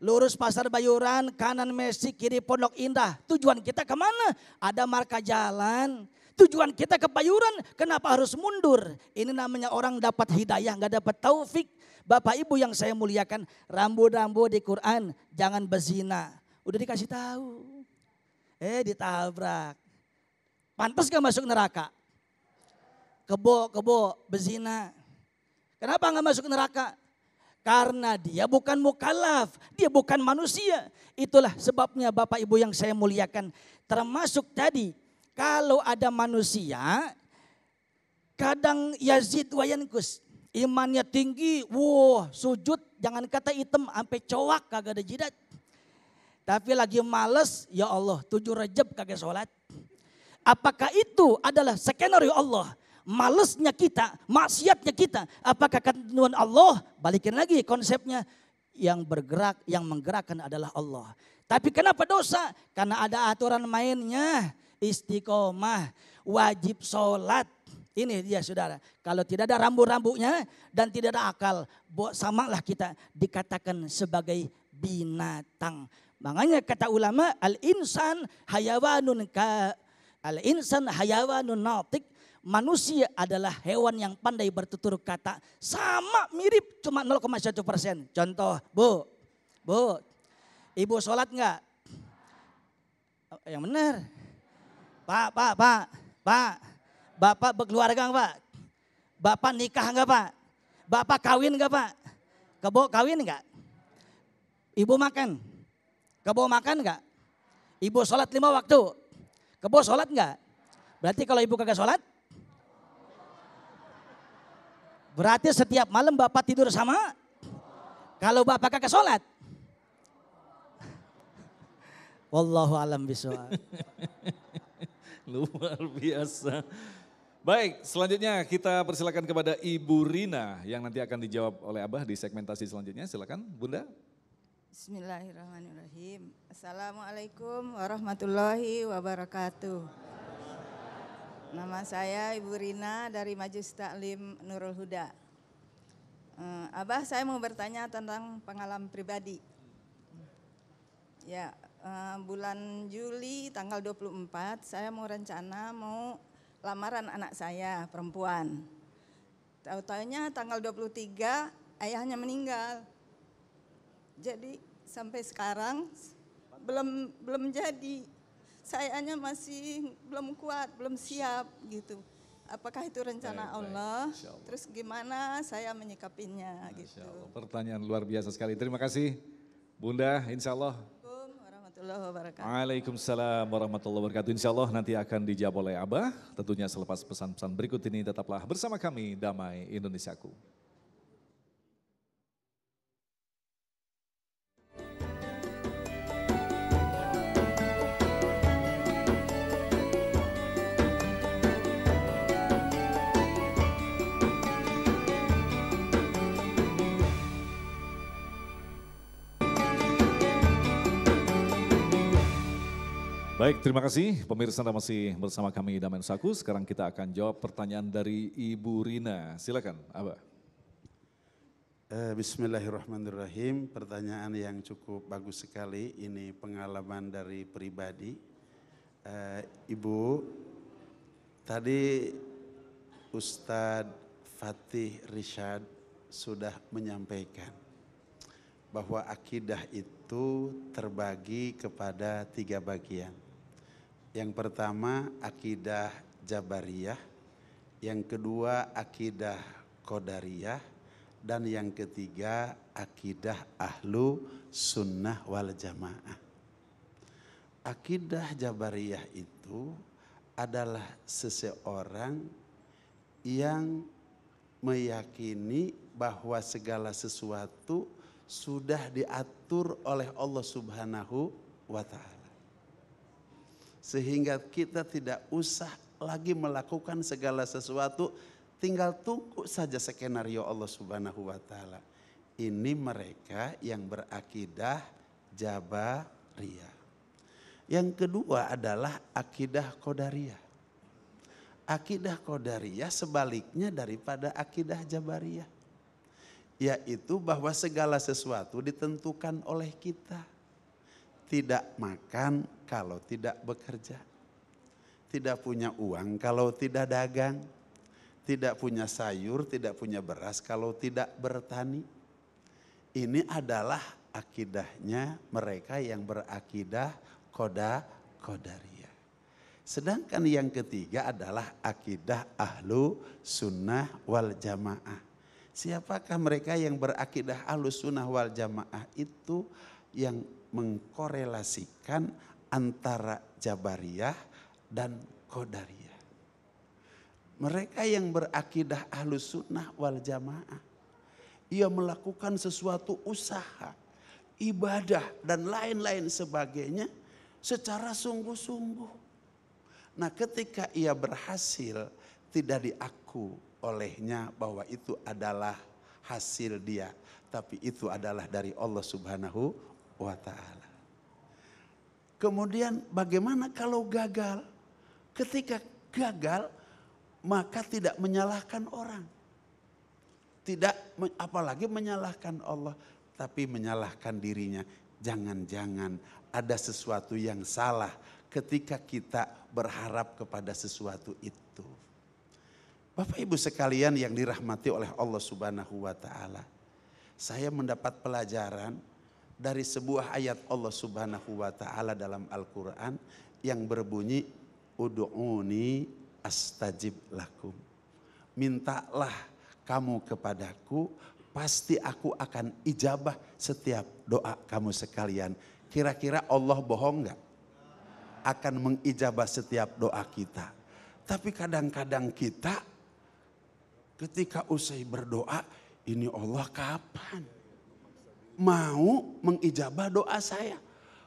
Lurus Pasar Bayuran, kanan Messi, kiri Pondok Indah. Tujuan kita kemana? Ada marka jalan. Tujuan kita ke Bayuran, kenapa harus mundur? Ini namanya orang dapat hidayah, nggak dapat taufik. Bapak Ibu yang saya muliakan, rambu-rambu di Quran, jangan berzina. Udah dikasih tahu. Ditabrak. Pantas gak masuk neraka? Kebo, berzina. Kenapa gak masuk neraka? Karena dia bukan mukallaf, dia bukan manusia. Itulah sebabnya Bapak Ibu yang saya muliakan. Termasuk tadi, kalau ada manusia, kadang yazid wa yankus. Imannya tinggi, sujud jangan kata hitam, sampai cowak kagak ada jidat. Tapi lagi males, ya Allah 7 Rajab kagak sholat. Apakah itu adalah skenario Allah? Malesnya kita, maksiatnya kita. Apakah ketentuan Allah? Balikin lagi konsepnya. Yang bergerak, yang menggerakkan adalah Allah. Tapi kenapa dosa? Karena ada aturan mainnya. Istiqomah, wajib sholat. Ini dia saudara. Kalau tidak ada rambu-rambunya dan tidak ada akal, samalah kita dikatakan sebagai binatang. Makanya kata ulama, al-insan hayawanun natik. Manusia adalah hewan yang pandai bertutur kata. Sama mirip cuma 0,1%. Contoh, Bu, ibu sholat enggak? Yang benar. Pak. Bapak berkeluarga enggak Pak? Bapak nikah enggak Pak? Bapak kawin enggak Pak? Kebo kawin enggak? Ibu makan? Kebo makan enggak? Ibu sholat 5 waktu? Kebo sholat enggak? Berarti kalau ibu kagak sholat? Berarti setiap malam Bapak tidur sama? Kalau Bapak kagak sholat? Wallahu alam bishawab. Luar biasa. Baik, selanjutnya kita persilakan kepada Ibu Rina yang nanti akan dijawab oleh Abah di segmentasi selanjutnya. Silakan Bunda. Bismillahirrahmanirrahim. Assalamualaikum warahmatullahi wabarakatuh. Nama saya Ibu Rina dari Majelis Taklim Nurul Huda. Abah, saya mau bertanya tentang pengalaman pribadi. Ya, bulan Juli tanggal 24 saya mau rencana mau lamaran anak saya perempuan. Tahu-tahunya tanggal 23 ayahnya meninggal. Jadi sampai sekarang belum jadi. Sayanya masih belum kuat, belum siap gitu. Apakah itu rencana Allah? Terus gimana saya menyikapinya gitu. Pertanyaan luar biasa sekali. Terima kasih Bunda, insya Allah. Waalaikumsalam warahmatullahi wabarakatuh. Insya Allah nanti akan dijawab oleh Abah. Tentunya selepas pesan-pesan berikut ini tetaplah bersama kami Damai Indonesiaku. Baik, terima kasih pemirsa Anda masih bersama kami Damai Indonesiaku. Sekarang kita akan jawab pertanyaan dari Ibu Rina. Silakan, Abah. Bismillahirrahmanirrahim. Pertanyaan yang cukup bagus sekali. Ini pengalaman dari pribadi. Ibu, tadi Ustadz Fatih Rishad sudah menyampaikan bahwa akidah itu terbagi kepada 3 bagian. Yang pertama akidah Jabariyah, yang kedua akidah Qadariyah, dan yang ketiga akidah Ahlu Sunnah wal Jamaah. Akidah Jabariyah itu adalah seseorang yang meyakini bahwa segala sesuatu sudah diatur oleh Allah Subhanahu wa Ta'ala. Sehingga kita tidak usah lagi melakukan segala sesuatu, tinggal tunggu saja skenario Allah Subhanahu wa Ta'ala. Ini mereka yang berakidah Jabariyah. Yang kedua adalah akidah Qadariyah. Akidah Qadariyah sebaliknya daripada akidah Jabariyah. Yaitu bahwa segala sesuatu ditentukan oleh kita. Tidak makan kalau tidak bekerja. Tidak punya uang kalau tidak dagang. Tidak punya sayur, tidak punya beras kalau tidak bertani. Ini adalah akidahnya mereka yang berakidah Qadariyah. Sedangkan yang ketiga adalah akidah Ahlu Sunnah wal Jamaah. Siapakah mereka yang berakidah Ahlu Sunnah wal Jamaah? Itu yang mengkorelasikan antara Jabariyah dan Qadariyah. Mereka yang berakidah Ahlus Sunnah wal Jamaah, ia melakukan sesuatu usaha, ibadah dan lain-lain sebagainya secara sungguh-sungguh. Nah, ketika ia berhasil, tidak diaku olehnya bahwa itu adalah hasil dia, tapi itu adalah dari Allah Subhanahu wa Ta'ala. Kemudian bagaimana kalau gagal? Ketika gagal, maka tidak menyalahkan orang. Tidak apalagi menyalahkan Allah, tapi menyalahkan dirinya. Jangan-jangan ada sesuatu yang salah ketika kita berharap kepada sesuatu itu. Bapak Ibu sekalian yang dirahmati oleh Allah Subhanahu wa Ta'ala. Saya mendapat pelajaran dari sebuah ayat Allah Subhanahu wa Ta'ala dalam Al-Quran yang berbunyi, Udu'uni astajib lakum. Mintalah kamu kepadaku, pasti aku akan ijabah setiap doa kamu sekalian. Kira-kira Allah bohong enggak? Akan mengijabah setiap doa kita. Tapi kadang-kadang kita ketika usai berdoa, ini Allah kapan mau mengijabah doa saya?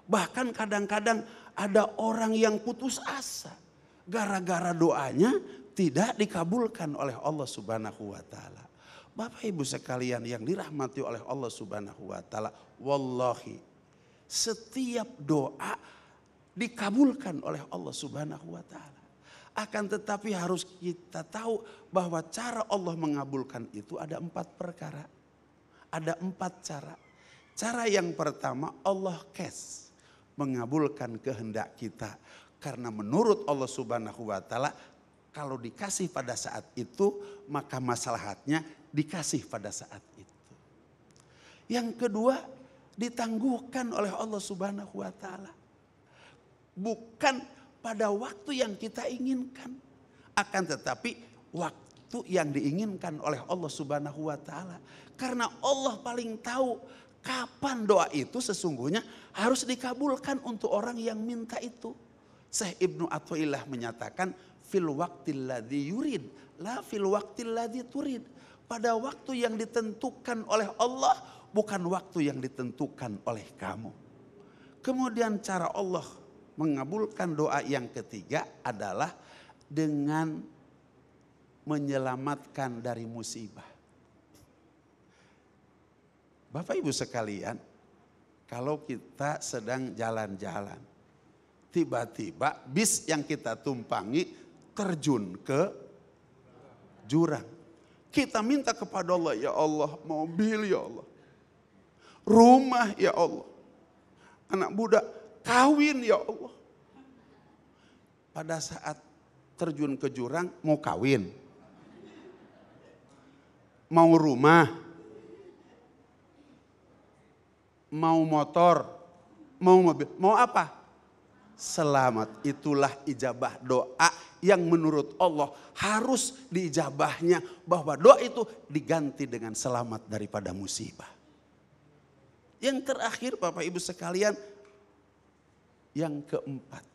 Bahkan kadang-kadang ada orang yang putus asa. Gara-gara doanya tidak dikabulkan oleh Allah Subhanahu wa Ta'ala. Bapak Ibu sekalian yang dirahmati oleh Allah Subhanahu wa Ta'ala, wallahi setiap doa dikabulkan oleh Allah Subhanahu wa Ta'ala. Akan tetapi harus kita tahu bahwa cara Allah mengabulkan itu ada 4 perkara. Ada 4 cara. Cara yang pertama, Allah mengabulkan kehendak kita. Karena menurut Allah Subhanahu wa Ta'ala, kalau dikasih pada saat itu, maka maslahatnya dikasih pada saat itu. Yang kedua, ditangguhkan oleh Allah Subhanahu wa Ta'ala. Bukan pada waktu yang kita inginkan, akan tetapi waktu yang diinginkan oleh Allah Subhanahu wa Ta'ala. Karena Allah paling tahu kapan doa itu sesungguhnya harus dikabulkan untuk orang yang minta itu. Syekh Ibnu Athaillah menyatakan fil waqtil ladzi yurid la fil waqtil ladzi turid. Pada waktu yang ditentukan oleh Allah, bukan waktu yang ditentukan oleh kamu. Kemudian cara Allah mengabulkan doa yang ketiga adalah dengan menyelamatkan dari musibah. Bapak Ibu sekalian, kalau kita sedang jalan-jalan, tiba-tiba bis yang kita tumpangi terjun ke jurang. Kita minta kepada Allah, ya Allah, mobil ya Allah. Rumah ya Allah. Anak budak kawin ya Allah. Pada saat terjun ke jurang mau kawin. Mau rumah. Mau motor. Mau mobil. Mau apa? Selamat. Itulah ijabah doa yang menurut Allah harus diijabahnya, bahwa doa itu diganti dengan selamat daripada musibah. Yang terakhir Bapak Ibu sekalian, yang keempat,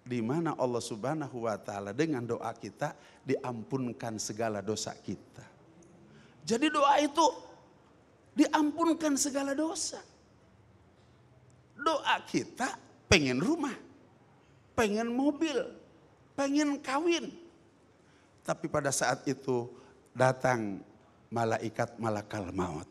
di mana Allah Subhanahu wa taala dengan doa kita diampunkan segala dosa kita. Jadi doa itu diampunkan segala dosa. Doa kita pengen rumah, pengen mobil, pengen kawin. Tapi pada saat itu datang malaikat malakal maut.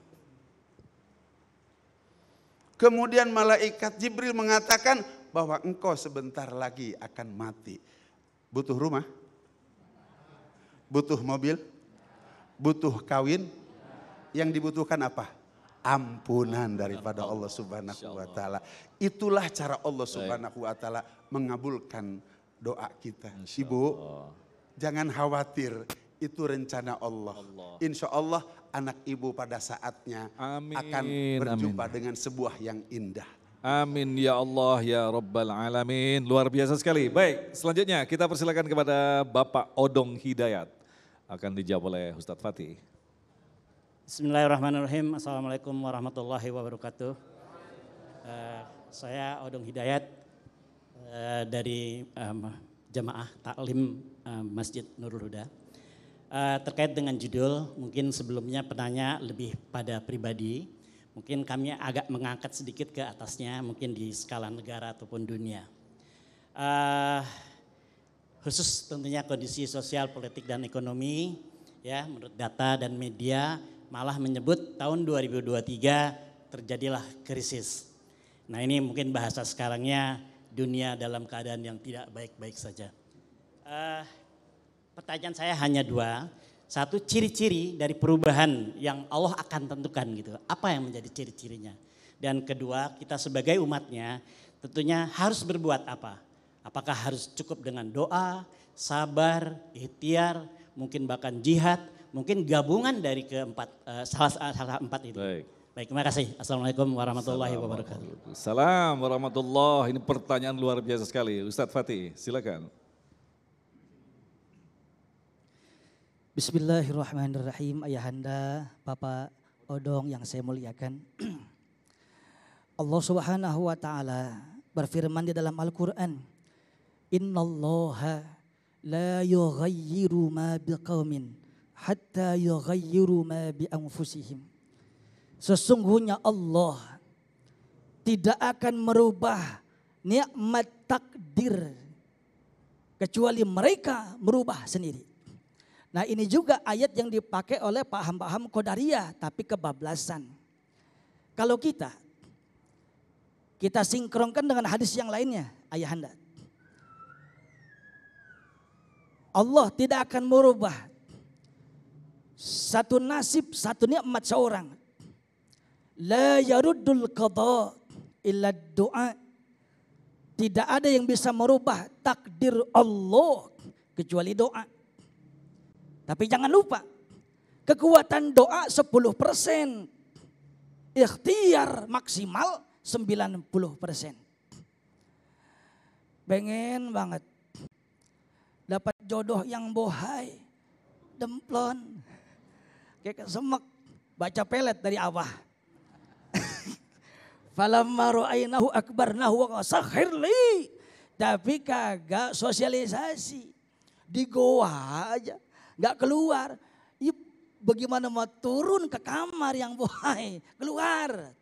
Kemudian malaikat Jibril mengatakan bahwa engkau sebentar lagi akan mati. Butuh rumah? Butuh mobil? Butuh kawin? Yang dibutuhkan apa? Ampunan daripada Allah Subhanahu wa taala. Itulah cara Allah Subhanahu wa taala mengabulkan doa kita. Ibu, jangan khawatir, itu rencana Allah. Insya Allah anak ibu pada saatnya akan berjumpa dengan sebuah yang indah. Amin ya Allah ya Rabbal Alamin. Luar biasa sekali. Baik, selanjutnya kita persilakan kepada Bapak Odong Hidayat. Akan dijawab oleh Ustadz Fatih. Bismillahirrahmanirrahim. Assalamualaikum warahmatullahi wabarakatuh. Saya Odong Hidayat dari Jamaah Taklim Masjid Nurul Huda. Terkait dengan judul, mungkin sebelumnya penanya lebih pada pribadi. Mungkin kami agak mengangkat sedikit ke atasnya, mungkin di skala negara ataupun dunia. Khusus tentunya kondisi sosial, politik, dan ekonomi, ya menurut data dan media, malah menyebut tahun 2023 terjadilah krisis. Nah ini mungkin bahasa sekarangnya dunia dalam keadaan yang tidak baik-baik saja. Pertanyaan saya hanya dua. Satu, ciri-ciri dari perubahan yang Allah akan tentukan gitu. Apa yang menjadi ciri-cirinya? Dan kedua, kita sebagai umatnya tentunya harus berbuat apa? Apakah harus cukup dengan doa, sabar, ikhtiar, mungkin bahkan jihad, mungkin gabungan dari salah empat itu. Baik, terima kasih. Assalamualaikum warahmatullahi wabarakatuh. Salam warahmatullahi. Ini pertanyaan luar biasa sekali. Ustadz Fatih, silakan. Bismillahirrahmanirrahim. Ayahanda, Bapak Odong yang saya muliakan. Allah Subhanahu wa taala berfirman di dalam Al-Qur'an, "Innallaha la yughayyiru ma biqaumin hatta yughayyiru ma bi anfusihim." Sesungguhnya Allah tidak akan merubah nikmat takdir kecuali mereka merubah sendiri. Nah ini juga ayat yang dipakai oleh paham-paham Qadariyah tapi kebablasan. Kalau kita sinkronkan dengan hadis yang lainnya, ayahanda. Allah tidak akan merubah satu nasib, satu nikmat seorang. La yaruddul qada illa doa. Tidak ada yang bisa merubah takdir Allah kecuali doa. Tapi jangan lupa, kekuatan doa 10%, ikhtiar maksimal 90%. Pengen banget dapat jodoh yang bohai, demplon, kayak semek, baca pelet dari Abah. Falamma ra'ainahu akbarnahu wa sakhirli. Tapi kagak sosialisasi, di goa aja. Gak keluar, bagaimana mau turun ke kamar yang bohai, keluar.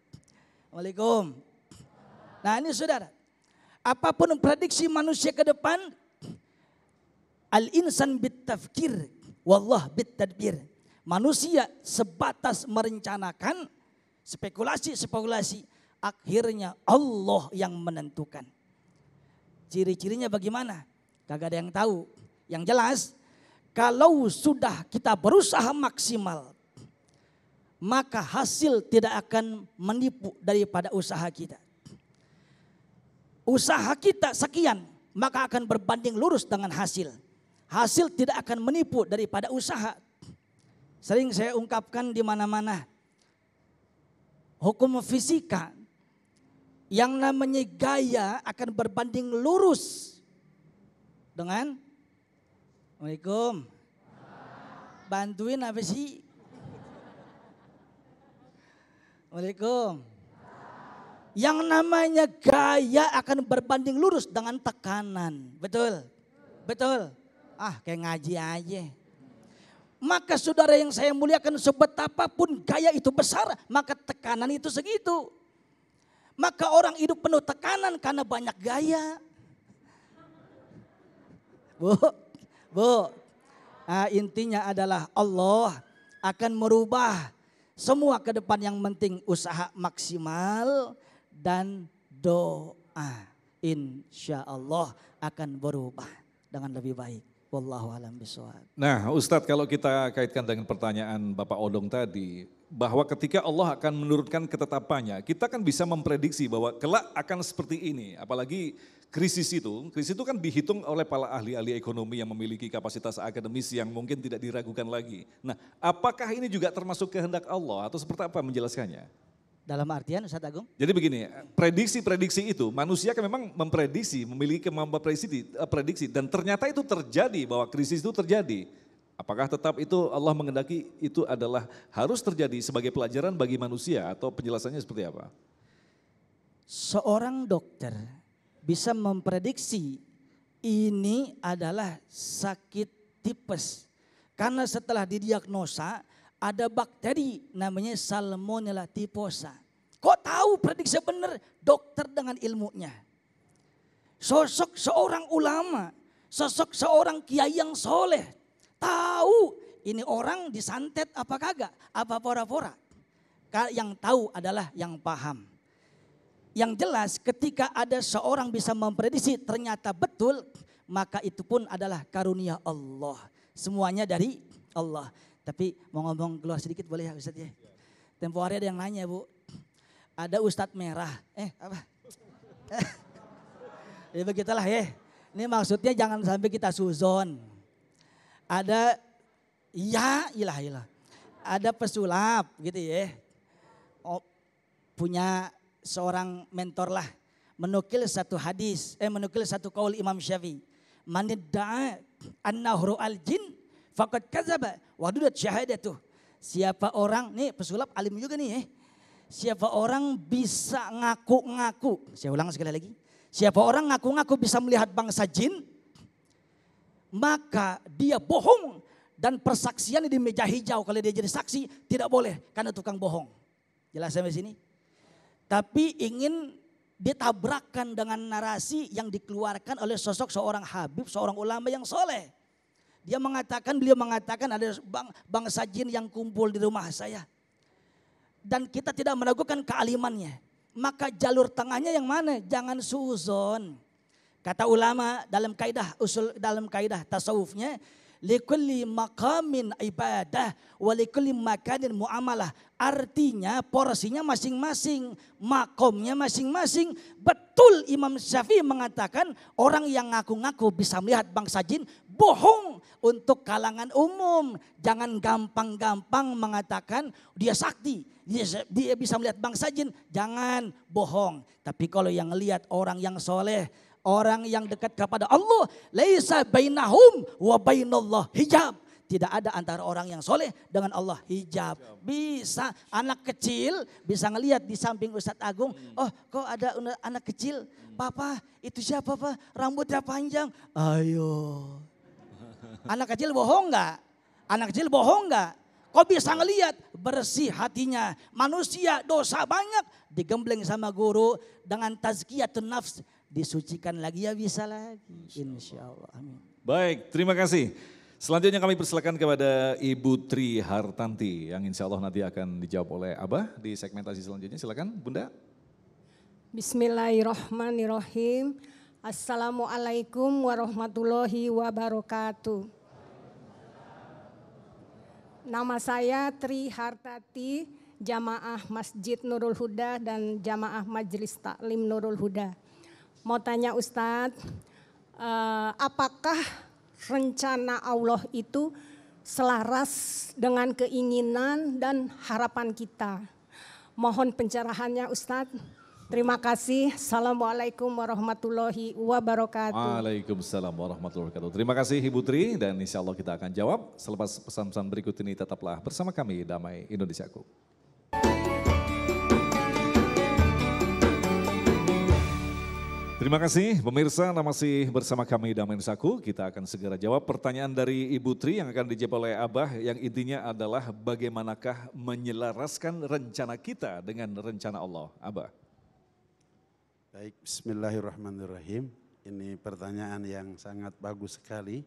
Waalaikumsalam. Nah ini saudara, apapun prediksi manusia ke depan, al-insan bit-tafkir, wallah bit-tadbir. Manusia sebatas merencanakan, spekulasi, akhirnya Allah yang menentukan. Ciri-cirinya bagaimana? Kagak ada yang tahu. Yang jelas, Kalau sudah kita berusaha maksimal, maka hasil tidak akan menipu daripada usaha kita. Usaha kita sekian, maka akan berbanding lurus dengan hasil. Hasil tidak akan menipu daripada usaha. Sering saya ungkapkan di mana-mana. Hukum fisika yang namanya gaya akan berbanding lurus dengan Assalamualaikum. Bantuin apa sih? Assalamualaikum. Yang namanya gaya akan berbanding lurus dengan tekanan. Betul? Betul? Kayak ngaji aja. Maka saudara yang saya muliakan, sebetapapun gaya itu besar, maka tekanan itu segitu. Maka orang hidup penuh tekanan karena banyak gaya. Bu. Intinya adalah Allah akan merubah semua ke depan, yang penting usaha maksimal dan doa. Insya Allah akan berubah dengan lebih baik. Wallahu a'lam bishawab. Nah Ustadz, kalau kita kaitkan dengan pertanyaan Bapak Odong tadi, bahwa ketika Allah akan menurunkan ketetapannya, kita kan bisa memprediksi bahwa kelak akan seperti ini. Apalagi krisis itu kan dihitung oleh para ahli-ahli ekonomi yang memiliki kapasitas akademis yang mungkin tidak diragukan lagi. Nah, apakah ini juga termasuk kehendak Allah atau seperti apa menjelaskannya? Dalam artian Ustaz Agung? Jadi begini, prediksi-prediksi itu manusia kan memang memprediksi, memiliki kemampuan prediksi dan ternyata itu terjadi, bahwa krisis itu terjadi. Apakah tetap itu Allah mengendaki itu adalah harus terjadi sebagai pelajaran bagi manusia atau penjelasannya seperti apa? Seorang dokter bisa memprediksi ini adalah sakit tipes. Karena setelah didiagnosa ada bakteri namanya Salmonella typhosa. Kok tahu prediksi benar? Dokter dengan ilmunya. Sosok seorang ulama, sosok seorang kiai yang soleh, tahu ini orang disantet apa kagak, apa pora-pora. Yang tahu adalah yang paham. Yang jelas ketika ada seorang bisa memprediksi ternyata betul, maka itu pun adalah karunia Allah. Semuanya dari Allah. Tapi mau ngomong keluar sedikit boleh ya Ustadz ya? Tempo hari ada yang nanya Bu, ada Ustadz merah, apa? Ya begitulah ya. Ini maksudnya jangan sampai kita suzon. Ada, ilah. Ada pesulap gitu ya. Punya seorang mentor lah. Menukil satu hadis, menukil satu qaul Imam Syafi'i. Man idda'a annahu al-jin faqad kadzaba wa dudat syahadatuh. Siapa orang, nih pesulap alim juga nih siapa orang bisa ngaku-ngaku, saya ulang sekali lagi. Siapa orang ngaku-ngaku bisa melihat bangsa jin, maka dia bohong. Dan persaksian di meja hijau kalau dia jadi saksi tidak boleh karena tukang bohong. Jelas sampai sini? Tapi ingin ditabrakkan dengan narasi yang dikeluarkan oleh sosok seorang habib, seorang ulama yang soleh. Beliau mengatakan ada bangsa jin yang kumpul di rumah saya. Dan kita tidak meragukan kealimannya. Maka jalur tengahnya yang mana? Jangan suzon. Kata ulama dalam kaidah tasawufnya, likulli maqamin ibadah wa likulli makanin muamalah. Artinya porsinya masing-masing, makomnya masing-masing. Betul Imam Syafi'i mengatakan orang yang ngaku-ngaku bisa melihat bangsa jin bohong untuk kalangan umum. Jangan gampang-gampang mengatakan dia sakti, dia bisa melihat bangsa jin. Jangan bohong. Tapi kalau yang lihat orang yang soleh, orang yang dekat kepada Allah, laisa bainahum wa bainallah hijab. Tidak ada antara orang yang soleh dengan Allah hijab. Bisa anak kecil bisa ngelihat di samping Ustadz Agung. Oh kok ada anak kecil. Papa itu siapa Pak? Rambutnya panjang. Ayo. Anak kecil bohong nggak? Anak kecil bohong nggak? Kok bisa ngelihat? Bersih hatinya. Manusia dosa banyak. Digembleng sama guru dengan tazkiyatun nafs. Disucikan lagi ya bisa lagi. Insya Allah. Amin. Baik, terima kasih. Selanjutnya kami persilakan kepada Ibu Tri Hartanti yang insya Allah nanti akan dijawab oleh Abah di segmentasi selanjutnya. Silakan Bunda. Bismillahirrahmanirrahim. Assalamualaikum warahmatullahi wabarakatuh. Nama saya Tri Hartati, Jamaah Masjid Nurul Huda dan Jamaah Majelis Taklim Nurul Huda. Mau tanya Ustadz, apakah rencana Allah itu selaras dengan keinginan dan harapan kita? Mohon pencerahannya Ustadz. Terima kasih. Assalamualaikum warahmatullahi wabarakatuh. Waalaikumsalam warahmatullahi wabarakatuh. Terima kasih Ibu Tri dan insya Allah kita akan jawab selepas pesan-pesan berikut ini. Tetaplah bersama kami Damai Indonesiaku. Terima kasih pemirsa, masih bersama kami Damai Indonesiaku. Kita akan segera jawab pertanyaan dari Ibu Tri yang akan dijawab oleh Abah, yang intinya adalah bagaimanakah menyelaraskan rencana kita dengan rencana Allah. Abah. Baik, bismillahirrahmanirrahim. Ini pertanyaan yang sangat bagus sekali.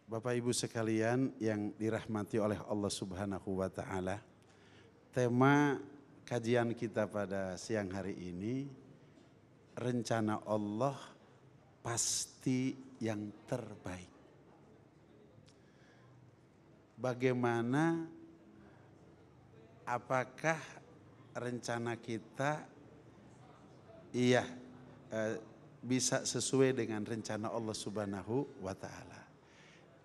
Bapak Ibu sekalian yang dirahmati oleh Allah Subhanahu wa taala. Tema kajian kita pada siang hari ini, rencana Allah pasti yang terbaik. Bagaimana, apakah rencana kita bisa sesuai dengan rencana Allah Subhanahu wa taala.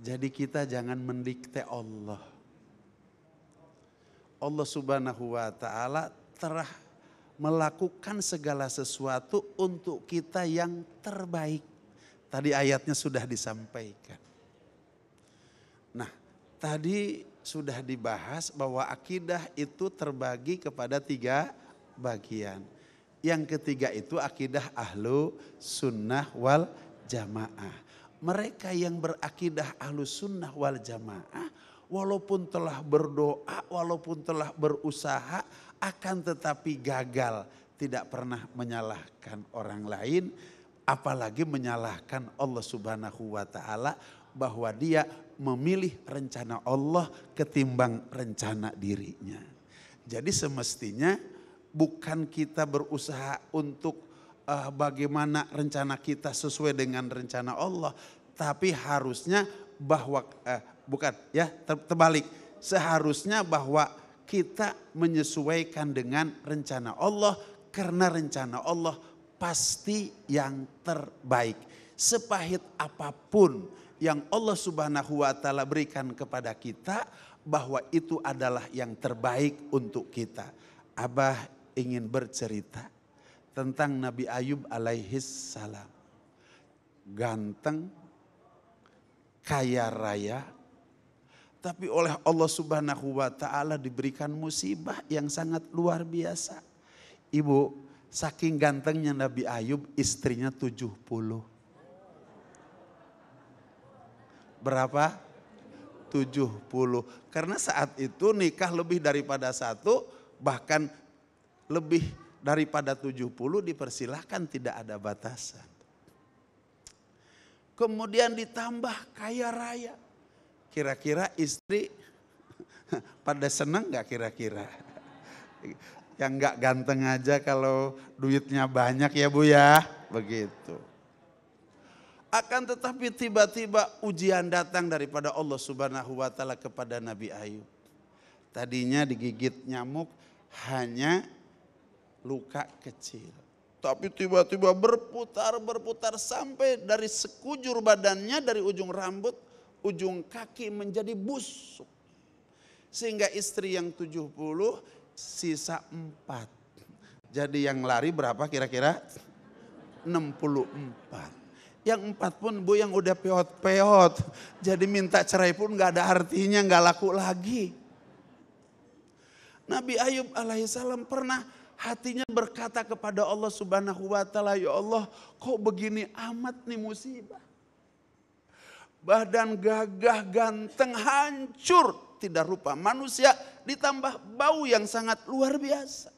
Jadi kita jangan mendikte Allah. Allah Subhanahu wa taala telah melakukan segala sesuatu untuk kita yang terbaik. Tadi ayatnya sudah disampaikan. Nah, tadi sudah dibahas bahwa akidah itu terbagi kepada 3 bagian. Yang ketiga itu akidah ahlu sunnah wal jamaah. Mereka yang berakidah ahlu sunnah wal jamaah, walaupun telah berdoa, walaupun telah berusaha, akan tetapi gagal. Tidak pernah menyalahkan orang lain, apalagi menyalahkan Allah Subhanahu wa taala bahwa dia memilih rencana Allah ketimbang rencana dirinya. Jadi semestinya bukan kita berusaha untuk bagaimana rencana kita sesuai dengan rencana Allah, tapi harusnya bahwa terbalik, seharusnya bahwa kita menyesuaikan dengan rencana Allah karena rencana Allah pasti yang terbaik. Sepahit apapun yang Allah Subhanahu wa taala berikan kepada kita, bahwa itu adalah yang terbaik untuk kita. Abah ingin bercerita tentang Nabi Ayub alaihis salam. Ganteng, kaya raya, tapi oleh Allah Subhanahu wa taala diberikan musibah yang sangat luar biasa. Ibu, saking gantengnya Nabi Ayub, istrinya 70. Berapa? 70. Karena saat itu nikah lebih daripada 1, bahkan lebih daripada 70 dipersilahkan, tidak ada batasan. Kemudian ditambah kaya raya. Kira-kira istri pada senang gak kira-kira? Yang gak ganteng aja kalau duitnya banyak ya Bu ya, begitu. Akan tetapi tiba-tiba ujian datang daripada Allah Subhanahu wa taala kepada Nabi Ayub. Tadinya digigit nyamuk hanya luka kecil. Tapi tiba-tiba berputar sampai dari sekujur badannya, dari ujung rambut, ujung kaki menjadi busuk. Sehingga istri yang 70 sisa 4. Jadi yang lari berapa kira-kira? 64. Yang 4 pun Bu yang udah peot-peot. Jadi minta cerai pun gak ada artinya, gak laku lagi. Nabi Ayub alaihissalam pernah hatinya berkata kepada Allah Subhanahu wa taala, ya Allah, kok begini amat nih musibah. Badan gagah, ganteng, hancur, tidak rupa manusia, ditambah bau yang sangat luar biasa.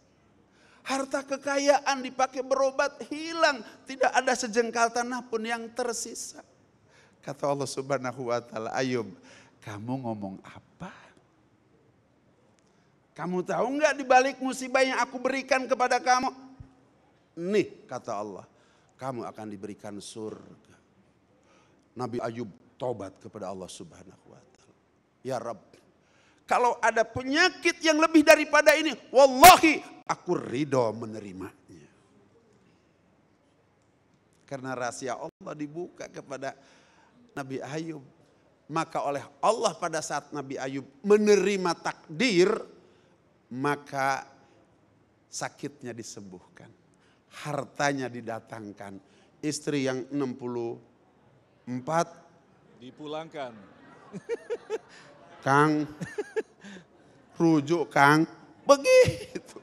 Harta kekayaan dipakai berobat hilang, tidak ada sejengkal tanah pun yang tersisa. Kata Allah Subhanahu wa taala, Ayub, kamu ngomong apa? Kamu tahu enggak di balik musibah yang aku berikan kepada kamu? Nih kata Allah, kamu akan diberikan surga. Nabi Ayub tobat kepada Allah Subhanahu wa taala. Ya Rabb, Kalau ada penyakit yang lebih daripada ini, wallahi aku ridho menerimanya. Karena rahasia Allah dibuka kepada Nabi Ayub. Maka oleh Allah pada saat Nabi Ayub menerima takdir, maka sakitnya disembuhkan. Hartanya didatangkan. Istri yang 64 dipulangkan. Kang, rujuk Kang, begitu.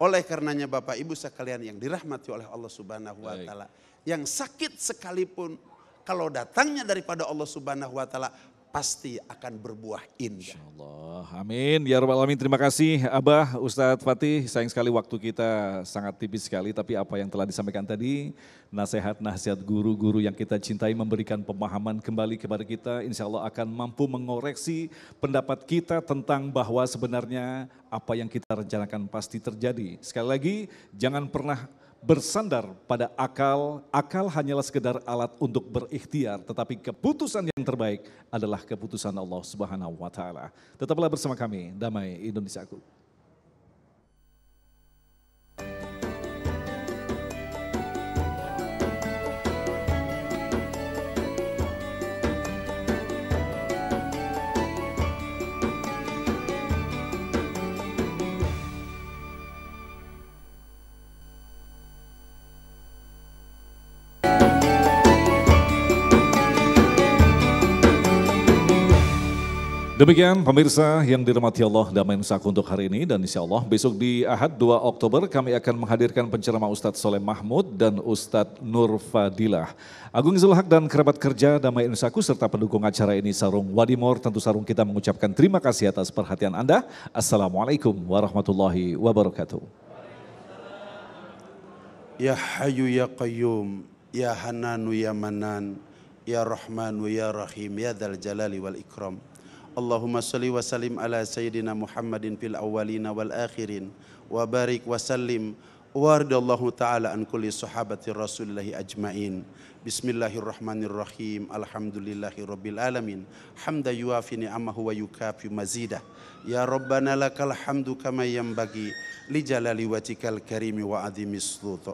Oleh karenanya Bapak Ibu sekalian yang dirahmati oleh Allah Subhanahu wa taala, yang sakit sekalipun kalau datangnya daripada Allah Subhanahu wa taala pasti akan berbuah indah. Insyaallah. Amin. Ya Rabbal Alamin. Terima kasih Abah, Ustadz Fatih. Sayang sekali waktu kita sangat tipis sekali, tapi apa yang telah disampaikan tadi, nasihat-nasihat guru-guru yang kita cintai memberikan pemahaman kembali kepada kita, insya Allah akan mampu mengoreksi pendapat kita tentang bahwa sebenarnya apa yang kita rencanakan pasti terjadi. Sekali lagi, jangan pernah bersandar pada akal. Akal hanyalah sekedar alat untuk berikhtiar, tetapi keputusan yang terbaik adalah keputusan Allah Subhanahu wa taala. Tetaplah bersama kami, Damai Indonesiaku. Demikian pemirsa yang dirahmati Allah, Damai Nusaku untuk hari ini, dan insya Allah besok di Ahad 2 Oktober kami akan menghadirkan penceramah Ustadz Soleh Mahmud dan Ustadz Nur Fadilah. Agung Zulhak dan kerabat kerja Damai Nusaku serta pendukung acara ini Sarung Wadimor, tentu Sarung kita mengucapkan terima kasih atas perhatian Anda. Assalamualaikum warahmatullahi wabarakatuh. Ya Hayyu ya Qayyum, ya Hananu ya Manan, ya Rahmanu ya Rahim, ya Dzal Jalali wal Ikram. Allahumma salli wa sallim ala Sayyidina Muhammadin fil awwalina wal akhirin wa barik wa sallim wa radallahu ta'ala an kulli sahabati rasulillahi ajma'in. Bismillahirrahmanirrahim. Alhamdulillahi rabbil alamin. Hamda yuafi ni'amahu wa yukafi mazidah. Ya Rabbana lakal hamdu kama yanbaghi li jalali wajhikal karimi wa azimi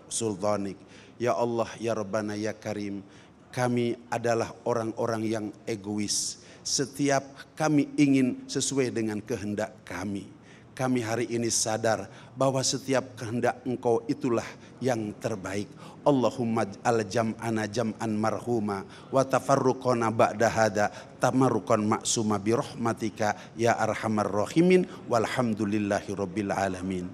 sultanik. Ya Allah, ya Rabbana, ya Karim, kami adalah orang-orang yang egois. Setiap kami ingin sesuai dengan kehendak kami. Kami hari ini sadar bahwa setiap kehendak Engkau itulah yang terbaik. Allahumma al jam'ana jam'an marhuma wa tafarruqana ba'da hada tamarruqan maksuma bi rahmatika ya arhamar rahimin walhamdulillahi rabbil alamin.